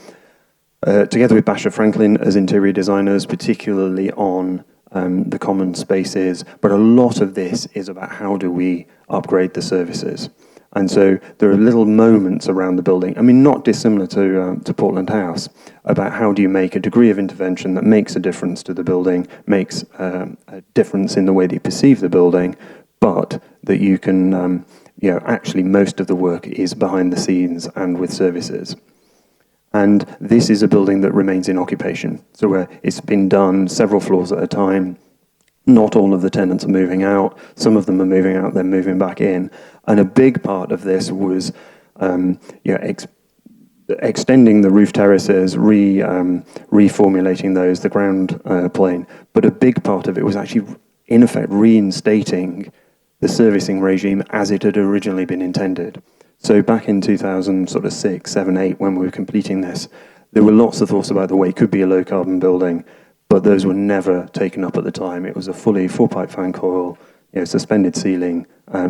S6: together with Basher Franklin as interior designers, particularly on the common spaces, but a lot of this is about how do we upgrade the services. And so there are little moments around the building, I mean, not dissimilar to Portland House, about how do you make a degree of intervention that makes a difference to the building, makes a difference in the way that you perceive the building, but that you can, actually most of the work is behind the scenes and with services. And this is a building that remains in occupation. So it's been done several floors at a time. Not all of the tenants are moving out. Some of them are moving out, then moving back in. And a big part of this was extending the roof terraces, reformulating those, the ground plane. But a big part of it was actually, in effect, reinstating the servicing regime as it had originally been intended. So back in 2006, 7, 8, when we were completing this, there were lots of thoughts about the way it could be a low-carbon building, but those were never taken up at the time. It was a fully four-pipe fan coil, suspended ceiling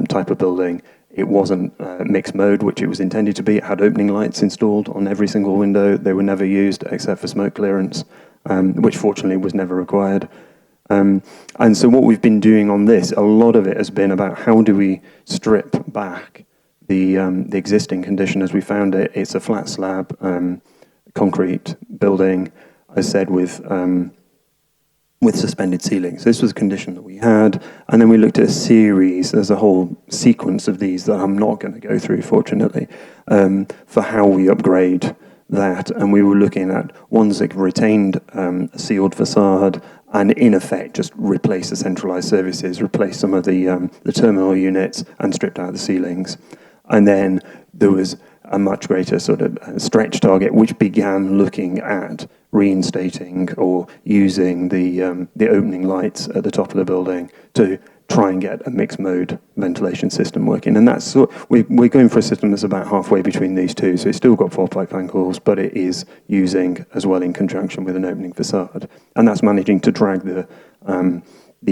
S6: type of building. It wasn't mixed mode, which it was intended to be. It had opening lights installed on every single window. They were never used except for smoke clearance, which fortunately was never required. And so what we've been doing on this, a lot of it has been about how do we strip back the existing condition as we found it. It's a flat slab concrete building, as said, with suspended ceilings. This was a condition that we had, and then we looked at a series, there's a whole sequence of these that I'm not going to go through, fortunately, for how we upgrade that. And we were looking at ones that retained a sealed facade, and in effect just replace the centralized services, replace some of the terminal units, and stripped out the ceilings. And then there was a much greater sort of stretch target, which began looking at reinstating or using the opening lights at the top of the building to try and get a mixed mode ventilation system working. And that's we're going for a system that's about halfway between these two. So it's still got four-pipe fan coils, but it is using as well in conjunction with an opening facade, and that's managing to drag the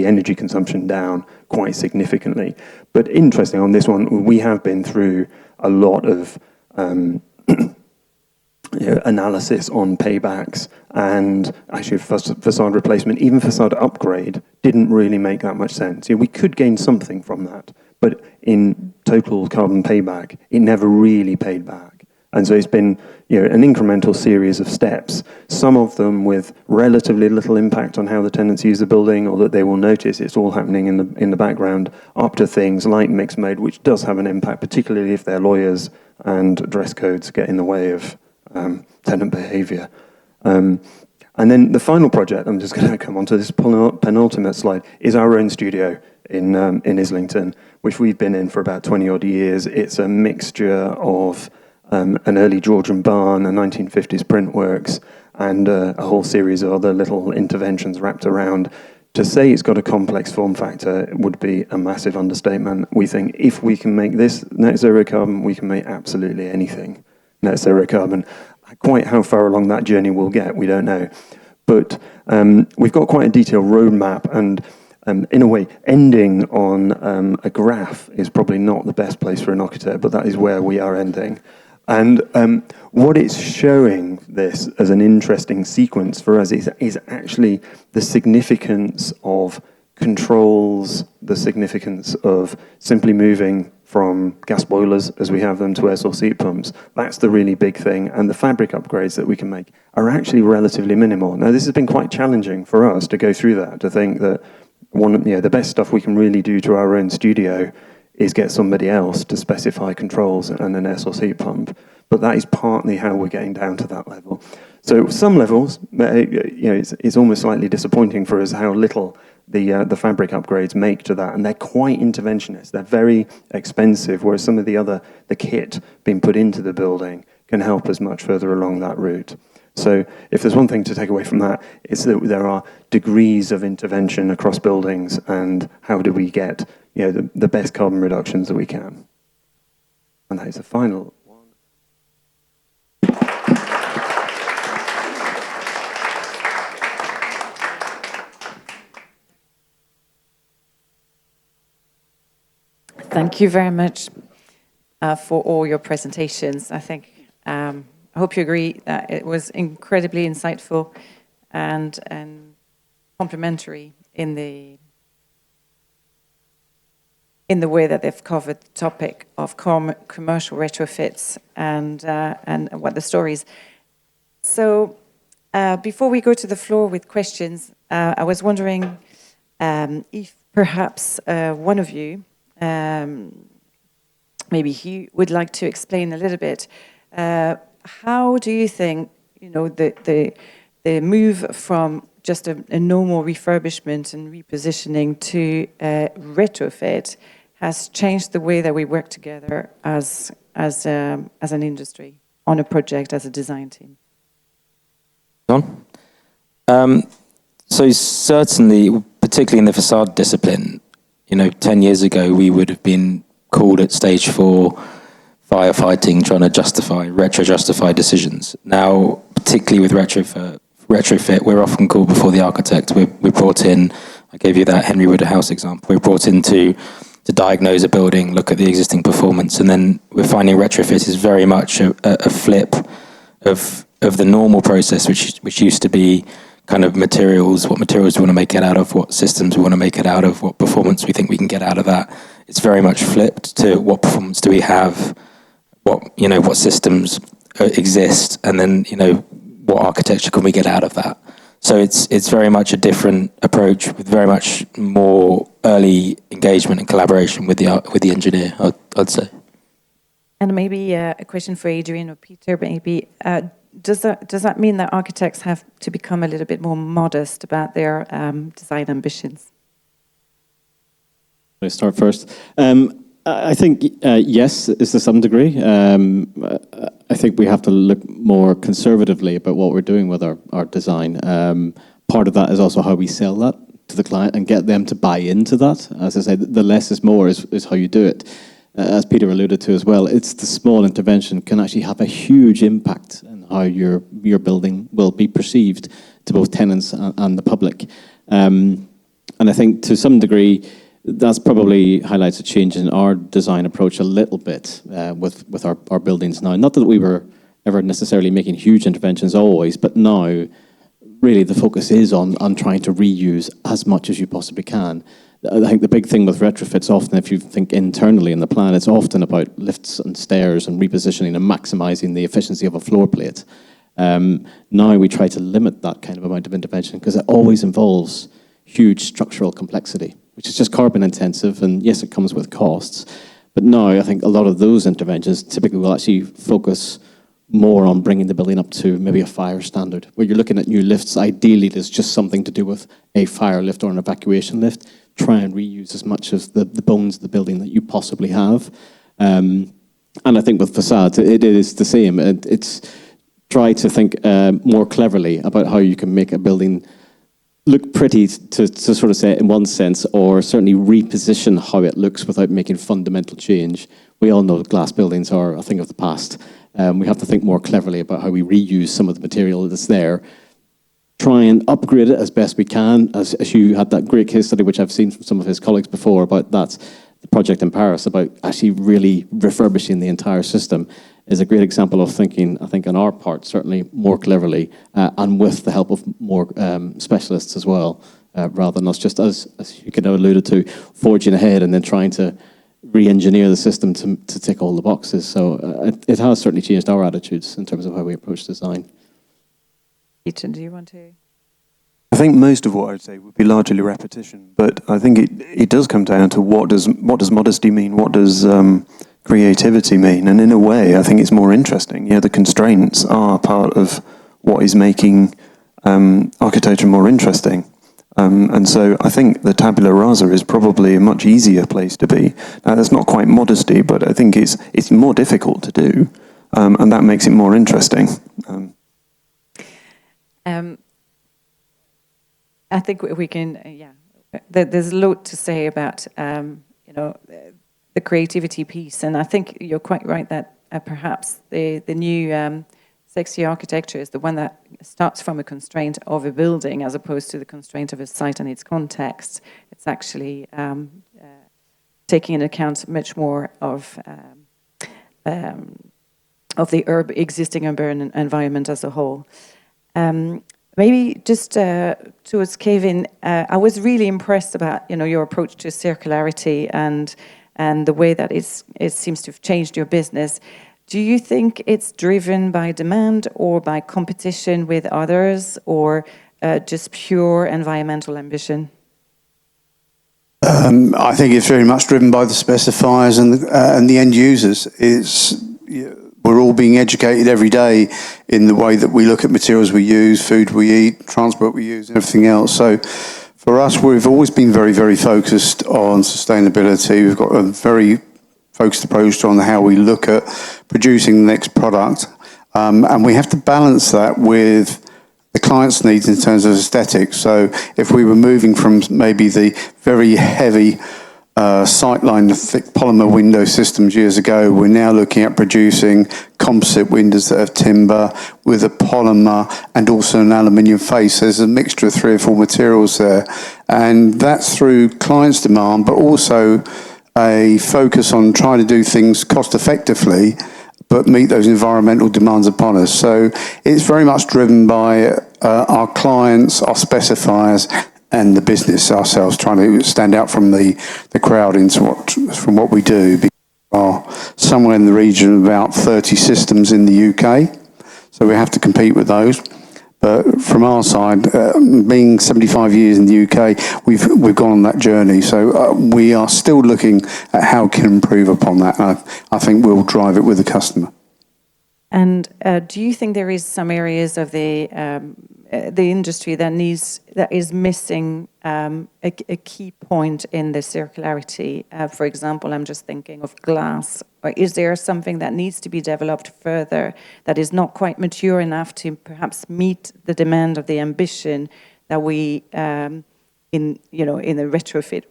S6: energy consumption down quite significantly. But interesting on this one, we have been through a lot of analysis on paybacks, and actually facade replacement, even facade upgrade, didn't really make that much sense. We could gain something from that, but in total carbon payback, it never really paid back. And so it's been an incremental series of steps, some of them with relatively little impact on how the tenants use the building, or that they will notice it's all happening in the background, up to things like mixed mode, which does have an impact, particularly if their lawyers and dress codes get in the way of tenant behaviour. And then the final project, I'm just going to come on to this penultimate slide, is our own studio in Islington, which we've been in for about 20 odd years. It's a mixture of an early Georgian barn, a 1950s print works, and a whole series of other little interventions wrapped around. To say it's got a complex form factor would be a massive understatement. We think if we can make this net zero carbon, we can make absolutely anything net zero carbon. Quite how far along that journey we'll get, we don't know. But we've got quite a detailed roadmap, and in a way, ending on a graph is probably not the best place for an architect, but that is where we are ending. And what it's showing this as an interesting sequence for us is actually the significance of controls, the significance of simply moving from gas boilers, as we have them, to air source heat pumps. That's the really big thing. And the fabric upgrades that we can make are actually relatively minimal. Now, this has been quite challenging for us to go through that, to think that the best stuff we can really do to our own studio is get somebody else to specify controls and an air source heat pump. But that is partly how we're getting down to that level. So some levels, it's almost slightly disappointing for us how little the fabric upgrades make to that, and they're quite interventionist. They're very expensive, whereas some of the kit being put into the building can help us much further along that route. So if there's one thing to take away from that, it's that there are degrees of intervention across buildings, and how do we get the best carbon reductions that we can. And that is the final one.
S2: Thank you very much for all your presentations. I think, I hope you agree that it was incredibly insightful and complementary in the way that they've covered the topic of commercial retrofits and what the stories. So before we go to the floor with questions, I was wondering if perhaps one of you, maybe Hugh, would like to explain a little bit. How do you think, the move from just a normal refurbishment and repositioning to retrofit has changed the way that we work together as an industry on a project, as a design team?
S5: So certainly, particularly in the facade discipline, 10 years ago we would have been called at stage 4 firefighting, trying to justify decisions. Now, particularly with retrofit, we're often called before the architect. We're brought in, I gave you that Henry Wood house example, we're brought in to diagnose a building, look at the existing performance, and then we're finding retrofit is very much a flip of the normal process, which used to be kind of materials, what materials we want to make it out of, what systems we want to make it out of, what performance we think we can get out of that. It's very much flipped to what performance do we have, what systems exist, and then, what architecture can we get out of that. So it's very much a different approach with very much more early engagement and collaboration with the engineer, I'd say.
S2: And maybe a question for Adrian or Peter, maybe. Does that mean that architects have to become a little bit more modest about their design ambitions?
S3: I start first. I think yes, is to some degree. I think we have to look more conservatively about what we're doing with our design. Part of that is also how we sell that to the client and get them to buy into that. As I say, the less is more is how you do it. As Peter alluded to as well, it's the small intervention can actually have a huge impact on how your building will be perceived to both tenants and the public. And I think to some degree, that's probably highlights a change in our design approach a little bit with our buildings now. Not that we were ever necessarily making huge interventions always, but now really the focus is on trying to reuse as much as you possibly can. I think the big thing with retrofits often, if you think internally in the plan, it's often about lifts and stairs and repositioning and maximising the efficiency of a floor plate. Now we try to limit that kind of amount of intervention because it always involves huge structural complexity, which is just carbon intensive, and yes, it comes with costs. But now I think a lot of those interventions typically will actually focus more on bringing the building up to maybe a fire standard, where you're looking at new lifts. Ideally, there's just something to do with a fire lift or an evacuation lift. Try and reuse as much of the bones of the building that you possibly have. And I think with facades, it is the same. It's try to think more cleverly about how you can make a building look pretty, to sort of say it in one sense, or certainly reposition how it looks without making fundamental change. We all know glass buildings are a thing of the past. We have to think more cleverly about how we reuse some of the material that's there. Try and upgrade it as best we can. As you had that great case study, which I've seen from some of his colleagues before, about that, the project in Paris, about actually really refurbishing the entire system, is a great example of thinking, I think, on our part, certainly more cleverly, and with the help of more specialists as well, rather than us just, as you could have alluded to, forging ahead and then trying to re-engineer the system to tick all the boxes. So it has certainly changed our attitudes in terms of how we approach design.
S2: Peter, do you want to?
S6: I think most of what I would say would be largely repetition, but I think it does come down to what does modesty mean, what does creativity mean, and in a way I think it's more interesting. The constraints are part of what is making architecture more interesting. And so I think the tabula rasa is probably a much easier place to be. Now, that's not quite modesty, but I think it's more difficult to do, and that makes it more interesting.
S2: I think we can, there's a lot to say about, the creativity piece. And I think you're quite right that perhaps the new sexy architecture is the one that starts from a constraint of a building as opposed to the constraint of a site and its context. It's actually taking into account much more of the existing urban environment as a whole. Maybe just towards Kevin, I was really impressed about your approach to circularity and the way that it seems to have changed your business. Do you think it's driven by demand or by competition with others, or just pure environmental ambition?
S4: I think it's very much driven by the specifiers and the end users. We're all being educated every day in the way that we look at materials we use, food we eat, transport we use, and everything else. So for us, we've always been very, very focused on sustainability. We've got a very focused approach on how we look at producing the next product. And we have to balance that with the client's needs in terms of aesthetics. So if we were moving from maybe the very heavy sightline, thick polymer window systems years ago, we're now looking at producing composite windows that have timber with a polymer and also an aluminium face. There's a mixture of 3 or 4 materials there. And that's through clients' demand, but also a focus on trying to do things cost effectively, but meet those environmental demands upon us. So it's very much driven by our clients, our specifiers, and the business ourselves, trying to stand out from the crowd from what we do. We are somewhere in the region of about 30 systems in the UK, so we have to compete with those. But from our side, being 75 years in the UK, we've gone on that journey. So we are still looking at how we can improve upon that. I think we'll drive it with the customer.
S2: And do you think there is some areas of the industry that is missing a key point in the circularity? For example, I'm just thinking of glass. Or is there something that needs to be developed further that is not quite mature enough to perhaps meet the demand of the ambition that we in the retrofit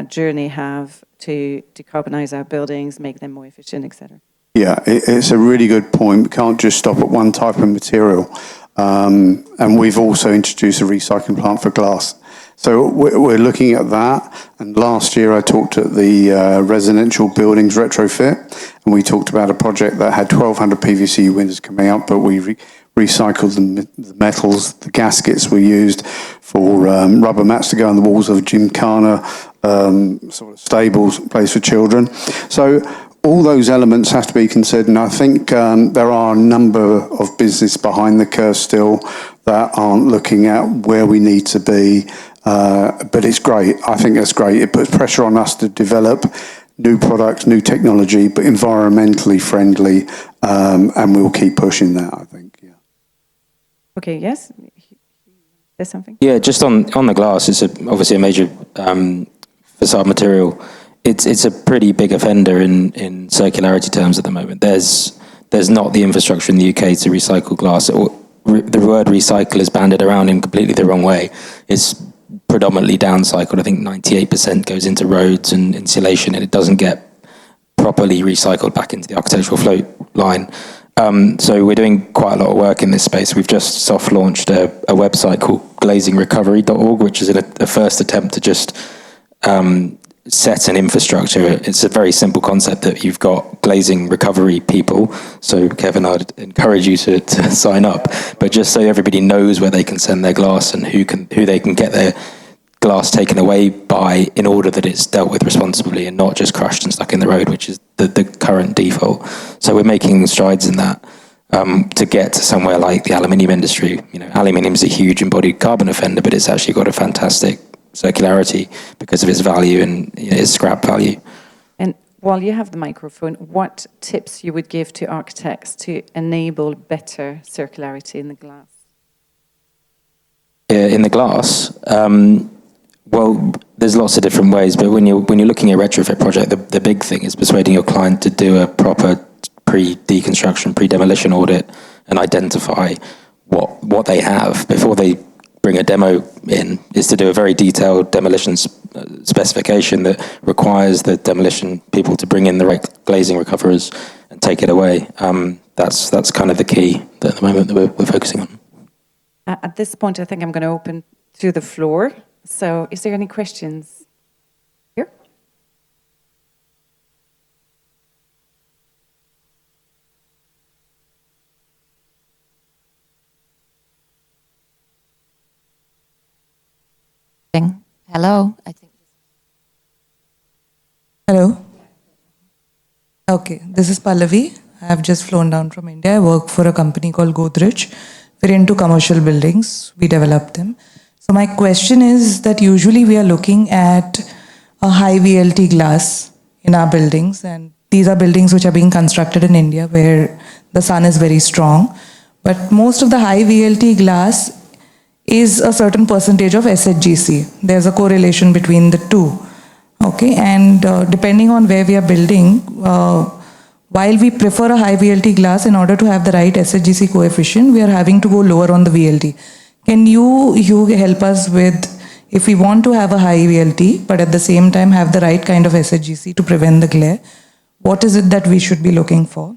S2: journey have to decarbonize our buildings, make them more efficient, etc.?
S4: Yeah, it's a really good point. We can't just stop at one type of material. And we've also introduced a recycling plant for glass. So we're looking at that. And last year I talked at the residential buildings retrofit, and we talked about a project that had 1,200 PVC windows coming out, but we recycled the metals, the gaskets we used for rubber mats to go on the walls of Gymkhana, sort of stables, place for children. So all those elements have to be considered, and I think there are a number of business behind the curve still that aren't looking at where we need to be, but it's great. I think that's great. It puts pressure on us to develop new products, new technology, but environmentally friendly, and we'll keep pushing that, I think, yeah.
S2: Okay, yes? There's something?
S5: Yeah, just on the glass, it's obviously a major facade material. It's a pretty big offender in circularity terms at the moment. There's not the infrastructure in the UK to recycle glass. The word recycle is banded around in completely the wrong way. It's predominantly downcycled. I think 98% goes into roads and insulation, and it doesn't get properly recycled back into the architectural float line. So we're doing quite a lot of work in this space. We've just soft launched a website called glazingrecovery.org, which is a first attempt to just set an infrastructure. It's a very simple concept that you've got glazing recovery people. So Kevin, I'd encourage you to sign up, but just so everybody knows where they can send their glass and who they can get their glass taken away by, in order that it's dealt with responsibly and not just crushed and stuck in the road, which is the current default. So we're making strides in that to get to somewhere like the aluminium industry. Aluminium is a huge embodied carbon offender, but it's actually got a fantastic circularity because of its value and its scrap value.
S2: And while you have the microphone, what tips you would give to architects to enable better circularity in the glass?
S5: In the glass, well, there's lots of different ways, but when you're looking at a retrofit project, the big thing is persuading your client to do a proper pre-deconstruction, pre-demolition audit and identify what they have before they bring a demo in, is to do a very detailed demolition specification that requires the demolition people to bring in the right glazing recoverers and take it away. That's kind of the key at the moment that we're focusing on.
S2: At this point, I think I'm going to open to the floor. So is there any questions here?
S1: Hello, I think.
S7: Hello. Okay, this is Pallavi. I've just flown down from India. I work for a company called Godrej. We're into commercial buildings. We develop them. So my question is that usually we are looking at a high VLT glass in our buildings, and these are buildings which are being constructed in India where the sun is very strong. But most of the high VLT glass is a certain percentage of SHGC. There's a correlation between the two. Okay, and depending on where we are building, while we prefer a high VLT glass, in order to have the right SHGC coefficient, we are having to go lower on the VLT. Can you help us with, if we want to have a high VLT, but at the same time have the right kind of SHGC to prevent the glare, what is it that we should be looking for?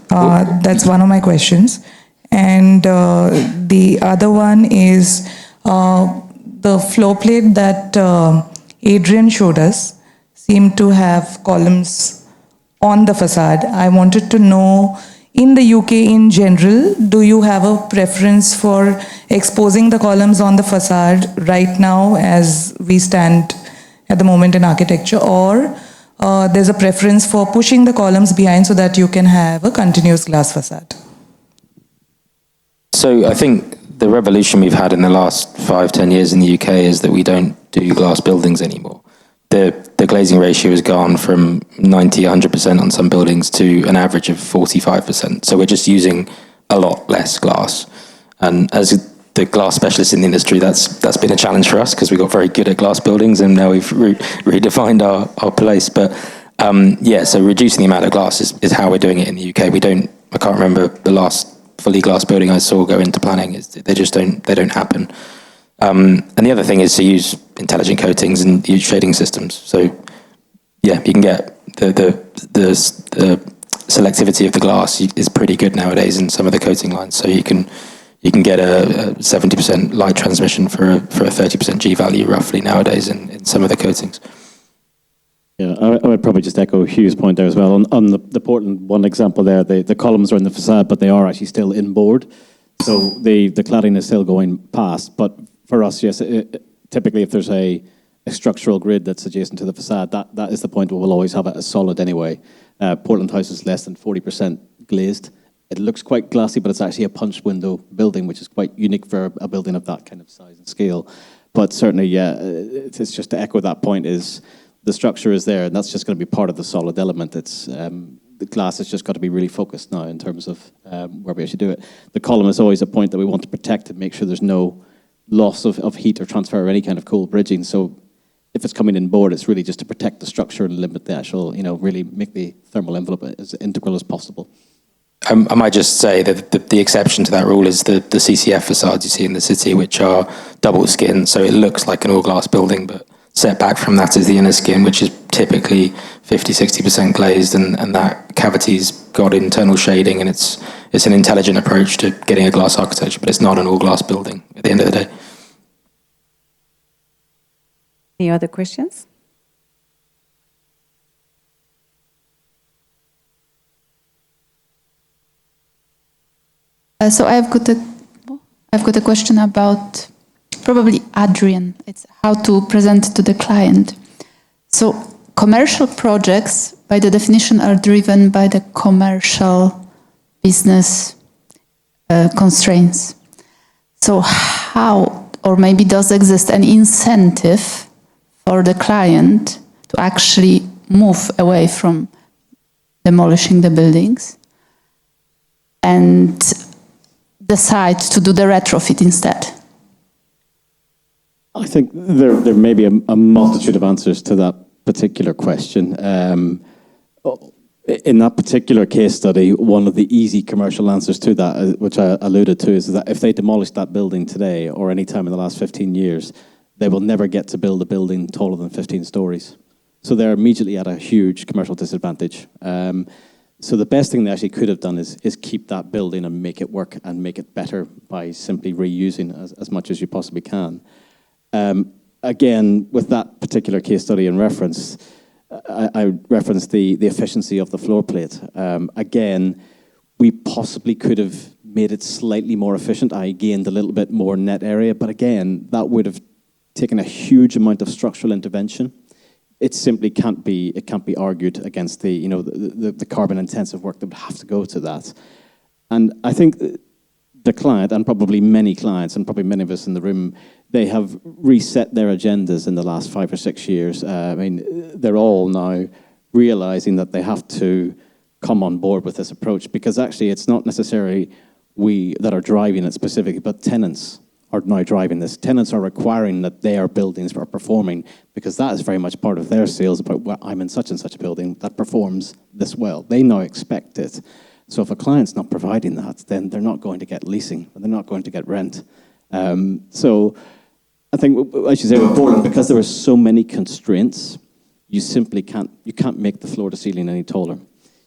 S7: That's one of my questions. And the other one is the floor plate that Adrian showed us seemed to have columns on the facade. I wanted to know, in the UK in general, do you have a preference for exposing the columns on the facade right now as we stand at the moment in architecture, or there's a preference for pushing the columns behind so that you can have a continuous glass facade?
S5: So I think the revolution we've had in the last 5-10 years in the UK is that we don't do glass buildings anymore. The glazing ratio has gone from 90-100% on some buildings to an average of 45%. So we're just using a lot less glass. And as the glass specialist in the industry, that's been a challenge for us because we got very good at glass buildings and now we've redefined our place. But so reducing the amount of glass is how we're doing it in the UK. I can't remember the last fully glass building I saw go into planning. They don't happen. And the other thing is to use intelligent coatings and use shading systems. So yeah, you can get the selectivity of the glass is pretty good nowadays in some of the coating lines. So you can get a 70% light transmission for a 30% G value roughly nowadays in some of the coatings.
S3: Yeah, I would probably just echo Hugh's point there as well. On the Portland one example there, the columns are in the facade, but they are actually still inboard. So the cladding is still going past. But for us, yes, typically if there's a structural grid that's adjacent to the facade, that is the point where we'll always have it as solid anyway. Portland House is less than 40% glazed. It looks quite glassy, but it's actually a punch window building, which is quite unique for a building of that kind of size and scale. But certainly, yeah, it's just to echo that point is the structure is there, and that's just going to be part of the solid element. It's the glass has just got to be really focused now in terms of where we actually do it. The column is always a point that we want to protect and make sure there's no loss of heat or transfer or any kind of cold bridging. So if it's coming in board, it's really just to protect the structure and limit the actual, really make the thermal envelope as integral as possible.
S5: I might just say that the exception to that rule is the CCF facades you see in the city, which are double skin, so it looks like an all-glass building, but set back from that is the inner skin, which is typically 50-60% glazed, and that cavity's got internal shading, and it's an intelligent approach to getting a glass architecture, but it's not an all-glass building at the end of the day.
S2: Any other questions?
S8: So I've got a question about probably Adrian. It's how to present to the client. So commercial projects, by the definition, are driven by the commercial business constraints. So how, or maybe does exist an incentive for the client to actually move away from demolishing the buildings and decide to do the retrofit instead?
S3: I think there may be a multitude of answers to that particular question. In that particular case study, one of the easy commercial answers to that, which I alluded to, is that if they demolish that building today or any time in the last 15 years, they will never get to build a building taller than 15 stories. So they're immediately at a huge commercial disadvantage. So the best thing they actually could have done is keep that building and make it work and make it better by simply reusing as much as you possibly can. Again, with that particular case study in reference, I referenced the efficiency of the floor plate. Again, we possibly could have made it slightly more efficient. I gained a little bit more net area, but again, that would have taken a huge amount of structural intervention. It simply can't be argued against the carbon intensive work that would have to go to that. And I think the client, and probably many clients, and probably many of us in the room, they have reset their agendas in the last 5 or 6 years. I mean, they're all now realizing that they have to come on board with this approach, because actually it's not necessarily we that are driving it specifically, but tenants are now driving this. Tenants are requiring that their buildings are performing, because that is very much part of their sales about, well, I'm in such and such a building that performs this well. They now expect it. So if a client's not providing that, then they're not going to get leasing, or they're not going to get rent. So I think, as you say, with Portland, because there are so many constraints, you simply can't make the floor to ceiling any taller.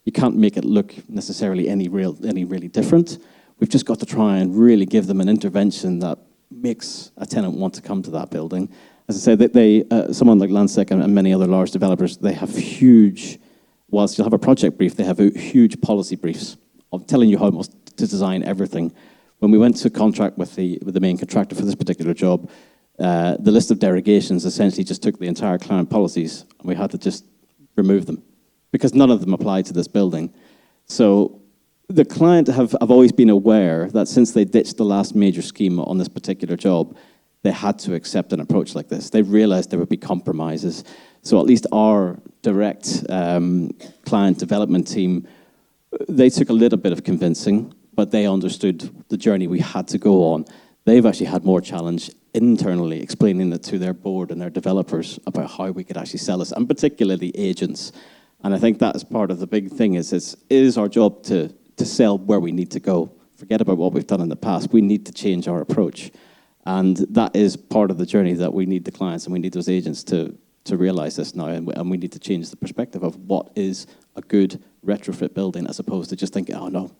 S3: You can't make it look necessarily any really different. We've just got to try and really give them an intervention that makes a tenant want to come to that building. As I say, someone like Landsec and many other large developers, they have huge, whilst you'll have a project brief, they have huge policy briefs of telling you how to design everything. When we went to contract with the main contractor for this particular job, the list of derogations essentially just took the entire client policies, and we had to just remove them because none of them applied to this building. So the client have always been aware that since they ditched the last major scheme on this particular job, they had to accept an approach like this. They realized there would be compromises. So at least our direct client development team, they took a little bit of convincing, but they understood the journey we had to go on. They've actually had more challenge internally explaining it to their board and their developers about how we could actually sell this, and particularly agents. And I think that is part of the big thing is it is our job to sell where we need to go. Forget about what we've done in the past. We need to change our approach. And that is part of the journey that we need the clients and we need those agents to realize this now. And we need to change the perspective of what is a good retrofit building as opposed to just thinking, oh no,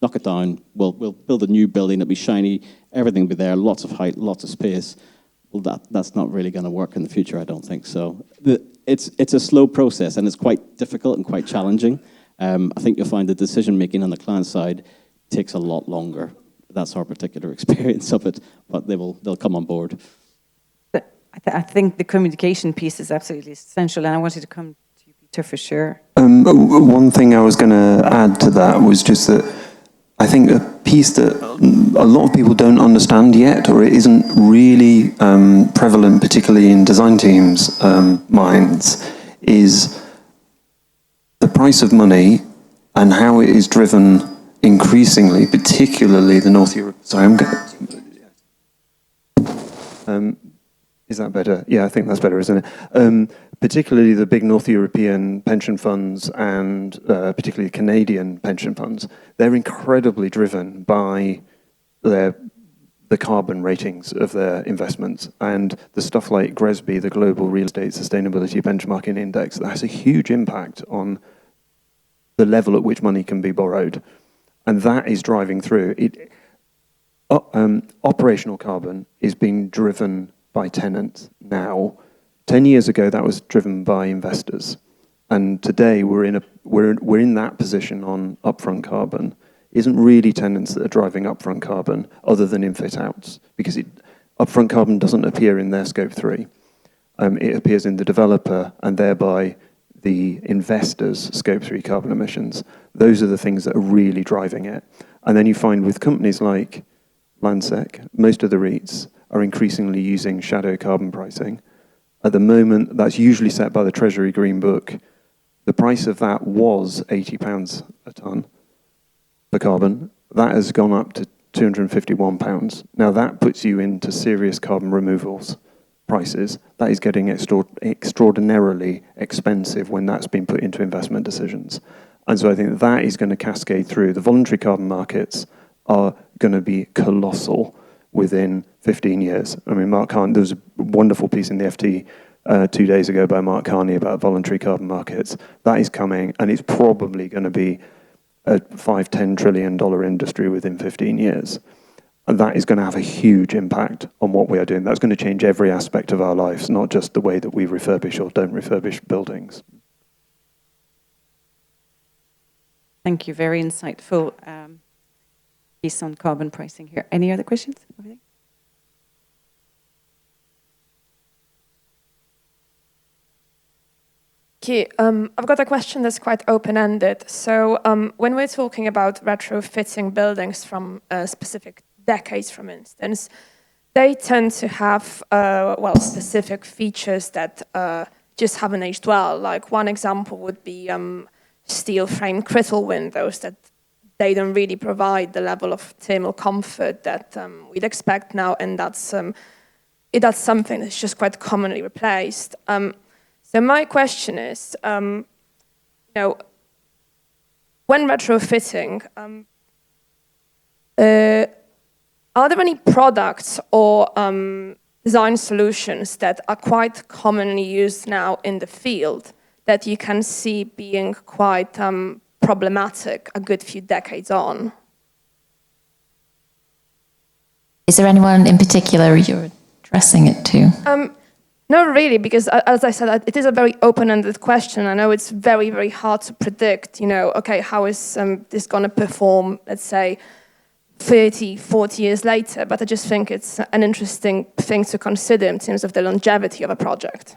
S3: knock it down. We'll build a new building. It'll be shiny. Everything will be there. Lots of height, lots of space. Well, that's not really going to work in the future, I don't think. So it's a slow process and it's quite difficult and quite challenging. I think you'll find the decision-making on the client side takes a lot longer. That's our particular experience of it, but they'll come on board.
S2: I think the communication piece is absolutely essential, and I wanted to come to you, Peter, for sure.
S6: One thing I was going to add to that was just that I think a piece that a lot of people don't understand yet, or it isn't really prevalent, particularly in design teams' minds, is the price of money and how it is driven increasingly, particularly the North Europe. Sorry, I'm going. Is that better? Yeah, I think that's better, isn't it? Particularly the big North European pension funds and particularly Canadian pension funds, they're incredibly driven by the carbon ratings of their investments, and the stuff like GRESB, the Global Real Estate Sustainability Benchmarking Index, that has a huge impact on the level at which money can be borrowed. And that is driving through. Operational carbon is being driven by tenants now. 10 years ago, that was driven by investors. And today, we're in that position on upfront carbon. It isn't really tenants that are driving upfront carbon, other than in fit-outs, because upfront carbon doesn't appear in their scope 3. It appears in the developer, and thereby the investors' scope 3 carbon emissions. Those are the things that are really driving it. And then you find with companies like Landsec, most of the REITs are increasingly using shadow carbon pricing. At the moment, that's usually set by the Treasury Green Book. The price of that was £80 a tonne for carbon. That has gone up to £251. Now that puts you into serious carbon removals prices. That is getting extraordinarily expensive when that's been put into investment decisions. And so I think that is going to cascade through. The voluntary carbon markets are going to be colossal within 15 years. I mean, Mark Carney, there was a wonderful piece in the FT 2 days ago by Mark Carney about voluntary carbon markets. That is coming, and it's probably going to be a $5-10 trillion industry within 15 years. And that is going to have a huge impact on what we are doing. That's going to change every aspect of our lives, not just the way that we refurbish or don't refurbish buildings.
S2: Thank you, very insightful piece on carbon pricing here. Any other questions?
S9: Thank you. I've got a question that's quite open-ended. So when we're talking about retrofitting buildings from specific decades, for instance, they tend to have, specific features that just haven't aged well. Like one example would be steel frame crittle windows that they don't really provide the level of thermal comfort that we'd expect now, and that's something that's just quite commonly replaced. So my question is, when retrofitting, are there any products or design solutions that are quite commonly used now in the field that you can see being quite problematic a good few decades on?
S1: Is there anyone in particular you're addressing it to?
S9: Not really, because as I said, it is a very open-ended question. I know it's very, very hard to predict, okay, how is this going to perform, let's say, 30, 40 years later, but I just think it's an interesting thing to consider in terms of the longevity of a project.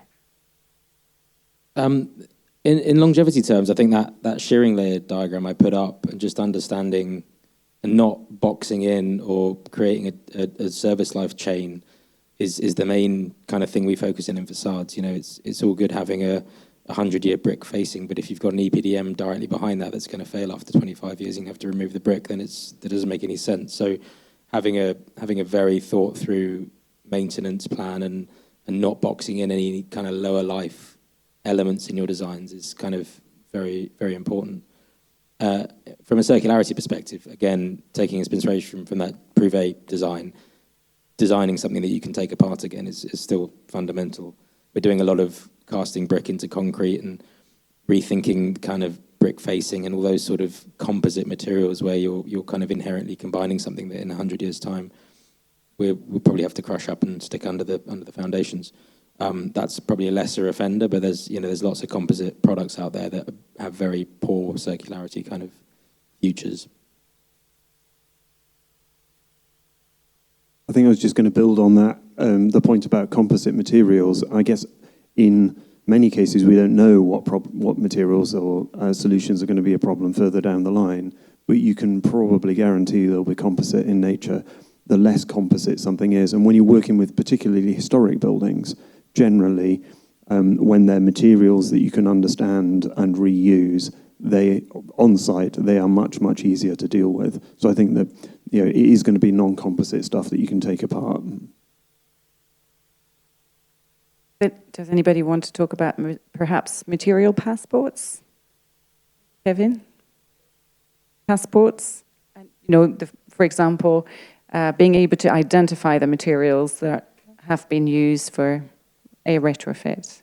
S5: In longevity terms, I think that shearing layer diagram I put up, and just understanding and not boxing in or creating a service life chain is the main kind of thing we focus in facades. It's all good having a 100-year brick facing, but if you've got an EPDM directly behind that that's going to fail after 25 years and you have to remove the brick, then that doesn't make any sense. So having a very thought through maintenance plan and not boxing in any kind of lower life elements in your designs is kind of very, very important. From a circularity perspective, again, taking inspiration from that Privé design, designing something that you can take apart again is still fundamental. We're doing a lot of casting brick into concrete and rethinking kind of brick facing and all those sort of composite materials where you're kind of inherently combining something that in 100 years' time we'll probably have to crush up and stick under the foundations. That's probably a lesser offender, but there's lots of composite products out there that have very poor circularity kind of futures.
S6: I think I was just going to build on that, the point about composite materials. I guess in many cases we don't know what materials or solutions are going to be a problem further down the line, but you can probably guarantee they'll be composite in nature. The less composite something is, and when you're working with particularly historic buildings, generally, when they're materials that you can understand and reuse, on site they are much, much easier to deal with. So I think that it is going to be non-composite stuff that you can take apart.
S2: Does anybody want to talk about perhaps material passports? Kevin? Passports? For example, being able to identify the materials that have been used for a retrofit.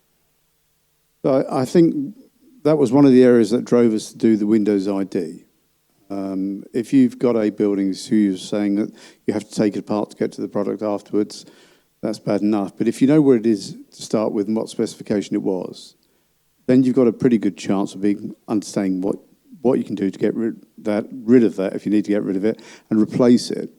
S4: So I think that was one of the areas that drove us to do the Windows ID. If you've got a building, as Hugh was saying, that you have to take it apart to get to the product afterwards, that's bad enough. But if you know where it is to start with and what specification it was, then you've got a pretty good chance of understanding what you can do to get rid of that if you need to get rid of it and replace it.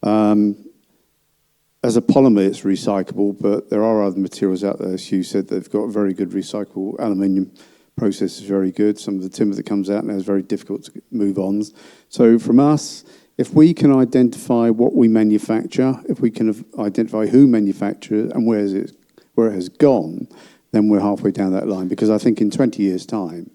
S4: As a polymer, it's recyclable, but there are other materials out there, as Hugh said, that have got very good recyclable aluminium. Process is very good. Some of the timber that comes out now is very difficult to move on. So from us, if we can identify what we manufacture, if we can identify who manufactures and where it has gone, then we're halfway down that line. Because I think in 20 years' time,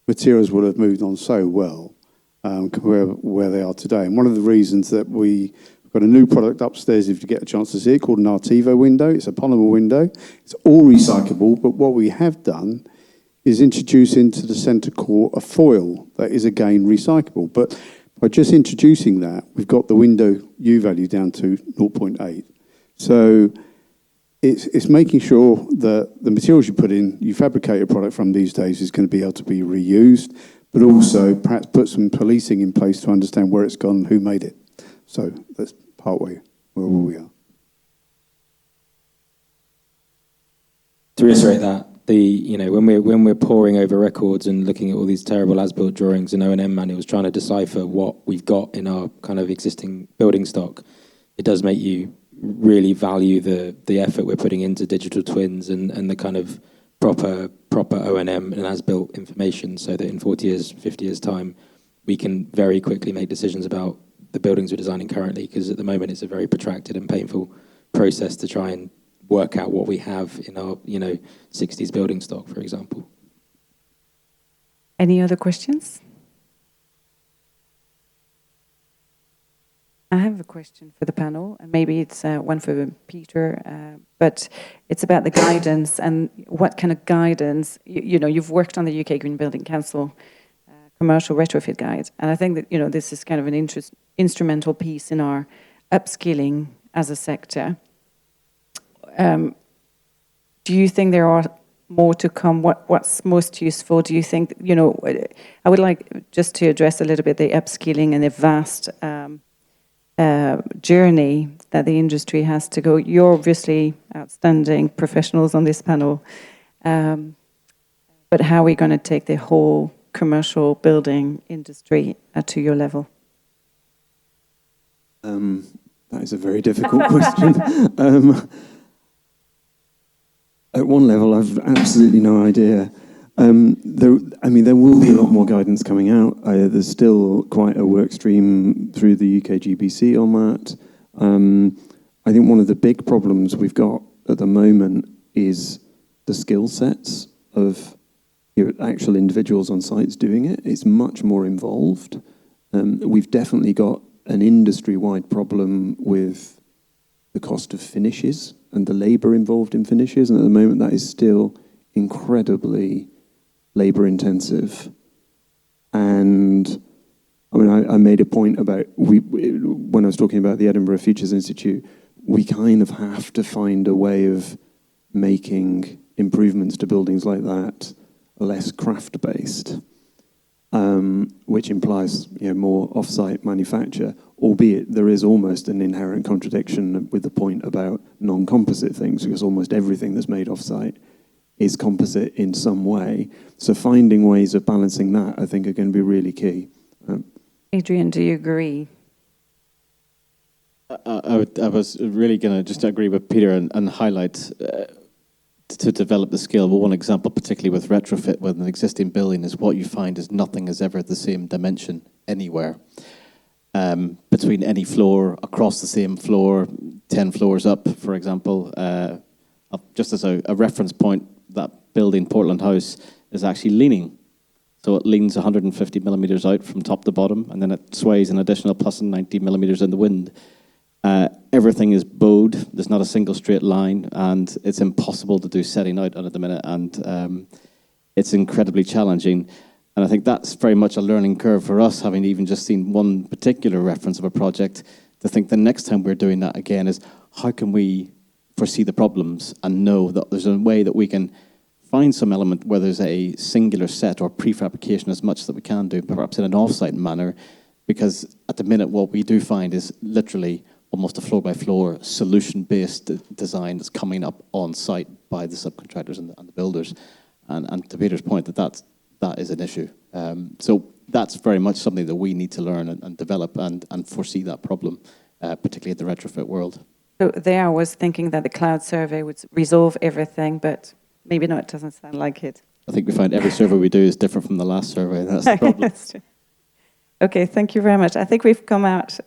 S4: materials will have moved on so well compared to where they are today. And one of the reasons that we've got a new product upstairs, if you get a chance to see it, called an Artivo window. It's a polymer window. It's all recyclable, but what we have done is introduce into the centre core a foil that is again recyclable. But by just introducing that, we've got the window U value down to 0.8. So it's making sure that the materials you fabricate a product from these days is going to be able to be reused, but also perhaps put some policing in place to understand where it's gone and who made it. So that's partway where we are.
S5: To reiterate that, when we're poring over records and looking at all these terrible as-built drawings and O&M manuals, trying to decipher what we've got in our kind of existing building stock, it does make you really value the effort we're putting into digital twins and the kind of proper O&M and as-built information, so that in 40 years, 50 years' time, we can very quickly make decisions about the buildings we're designing currently, because at the moment it's a very protracted and painful process to try and work out what we have in our 60s building stock, for example.
S2: Any other questions? I have a question for the panel, and maybe it's one for Peter, but it's about the guidance and what kind of guidance, you've worked on the UK Green Building Council commercial retrofit guide, and I think that, this is kind of an instrumental piece in our upskilling as a sector. Do you think there are more to come? What's most useful? Do you think, I would like just to address a little bit the upskilling and the vast journey that the industry has to go. You're obviously outstanding professionals on this panel, but how are we going to take the whole commercial building industry to your level?
S6: That is a very difficult question. At one level, I've absolutely no idea. There will be a lot more guidance coming out. There's still quite a work stream through the UK GBC on that. I think one of the big problems we've got at the moment is the skill sets of actual individuals on sites doing it. It's much more involved. We've definitely got an industry-wide problem with the cost of finishes and the labour involved in finishes, and at the moment that is still incredibly labour-intensive. And I made a point about, when I was talking about the Edinburgh Futures Institute, we kind of have to find a way of making improvements to buildings like that less craft-based, which implies more off-site manufacture, albeit there is almost an inherent contradiction with the point about non-composite things, because almost everything that's made off-site is composite in some way. So finding ways of balancing that, I think, are going to be really key.
S2: Adrian, do you agree?
S3: I was really going to just agree with Peter and highlight to develop the skill. Well, one example, particularly with retrofit with an existing building, is what you find is nothing is ever the same dimension anywhere. Between any floor, across the same floor, 10 floors up, for example. Just as a reference point, that building, Portland House, is actually leaning. So it leans 150 millimeters out from top to bottom, and then it sways an additional plus 90 millimeters in the wind. Everything is bowed. There's not a single straight line, and it's impossible to do setting out at the minute, and it's incredibly challenging. And I think that's very much a learning curve for us, having even just seen one particular reference of a project, to think the next time we're doing that again is, how can we foresee the problems and know that there's a way that we can find some element where there's a singular set or prefabrication as much that we can do, perhaps in an off-site manner, because at the minute what we do find is literally almost a floor-by-floor solution-based design that's coming up on-site by the subcontractors and the builders. And to Peter's point, that is an issue. So that's very much something that we need to learn and develop and foresee that problem, particularly in the retrofit world.
S2: So there I was thinking that the cloud survey would resolve everything, but maybe not, it doesn't sound like it.
S3: I think we find every survey we do is different from the last survey. That's the problem.
S2: That's true. Okay, thank you very much. I think we've come out,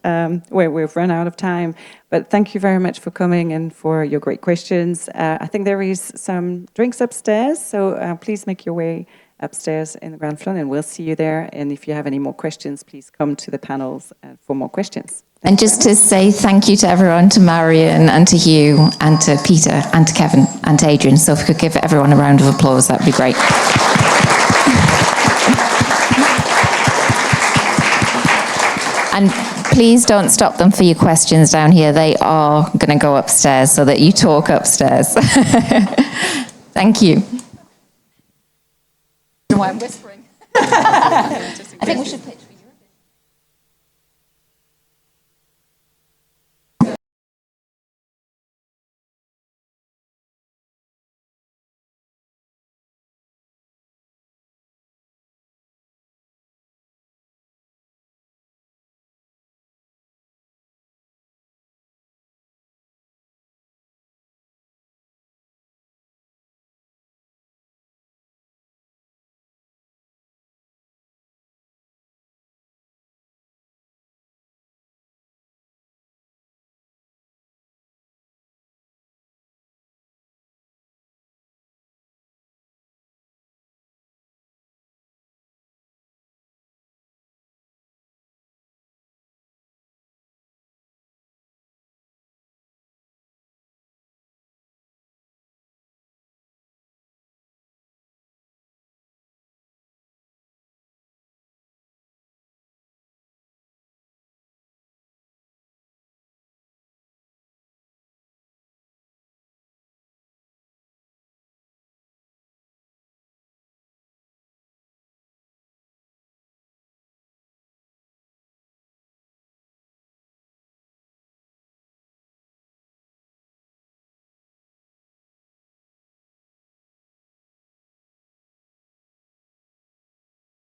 S2: we've run out of time, but thank you very much for coming and for your great questions. I think there is some drinks upstairs, so please make your way upstairs in the ground floor, and we'll see you there. And if you have any more questions, please come to the panels for more questions.
S1: And just to say thank you to everyone, to Marion and to Hugh and to Peter and to Kevin and to Adrian. So if we could give everyone a round of applause, that'd be great. And please don't stop them for your questions down here. They are going to go upstairs so that you talk upstairs. Thank you. Why I'm whispering. I think we should pitch.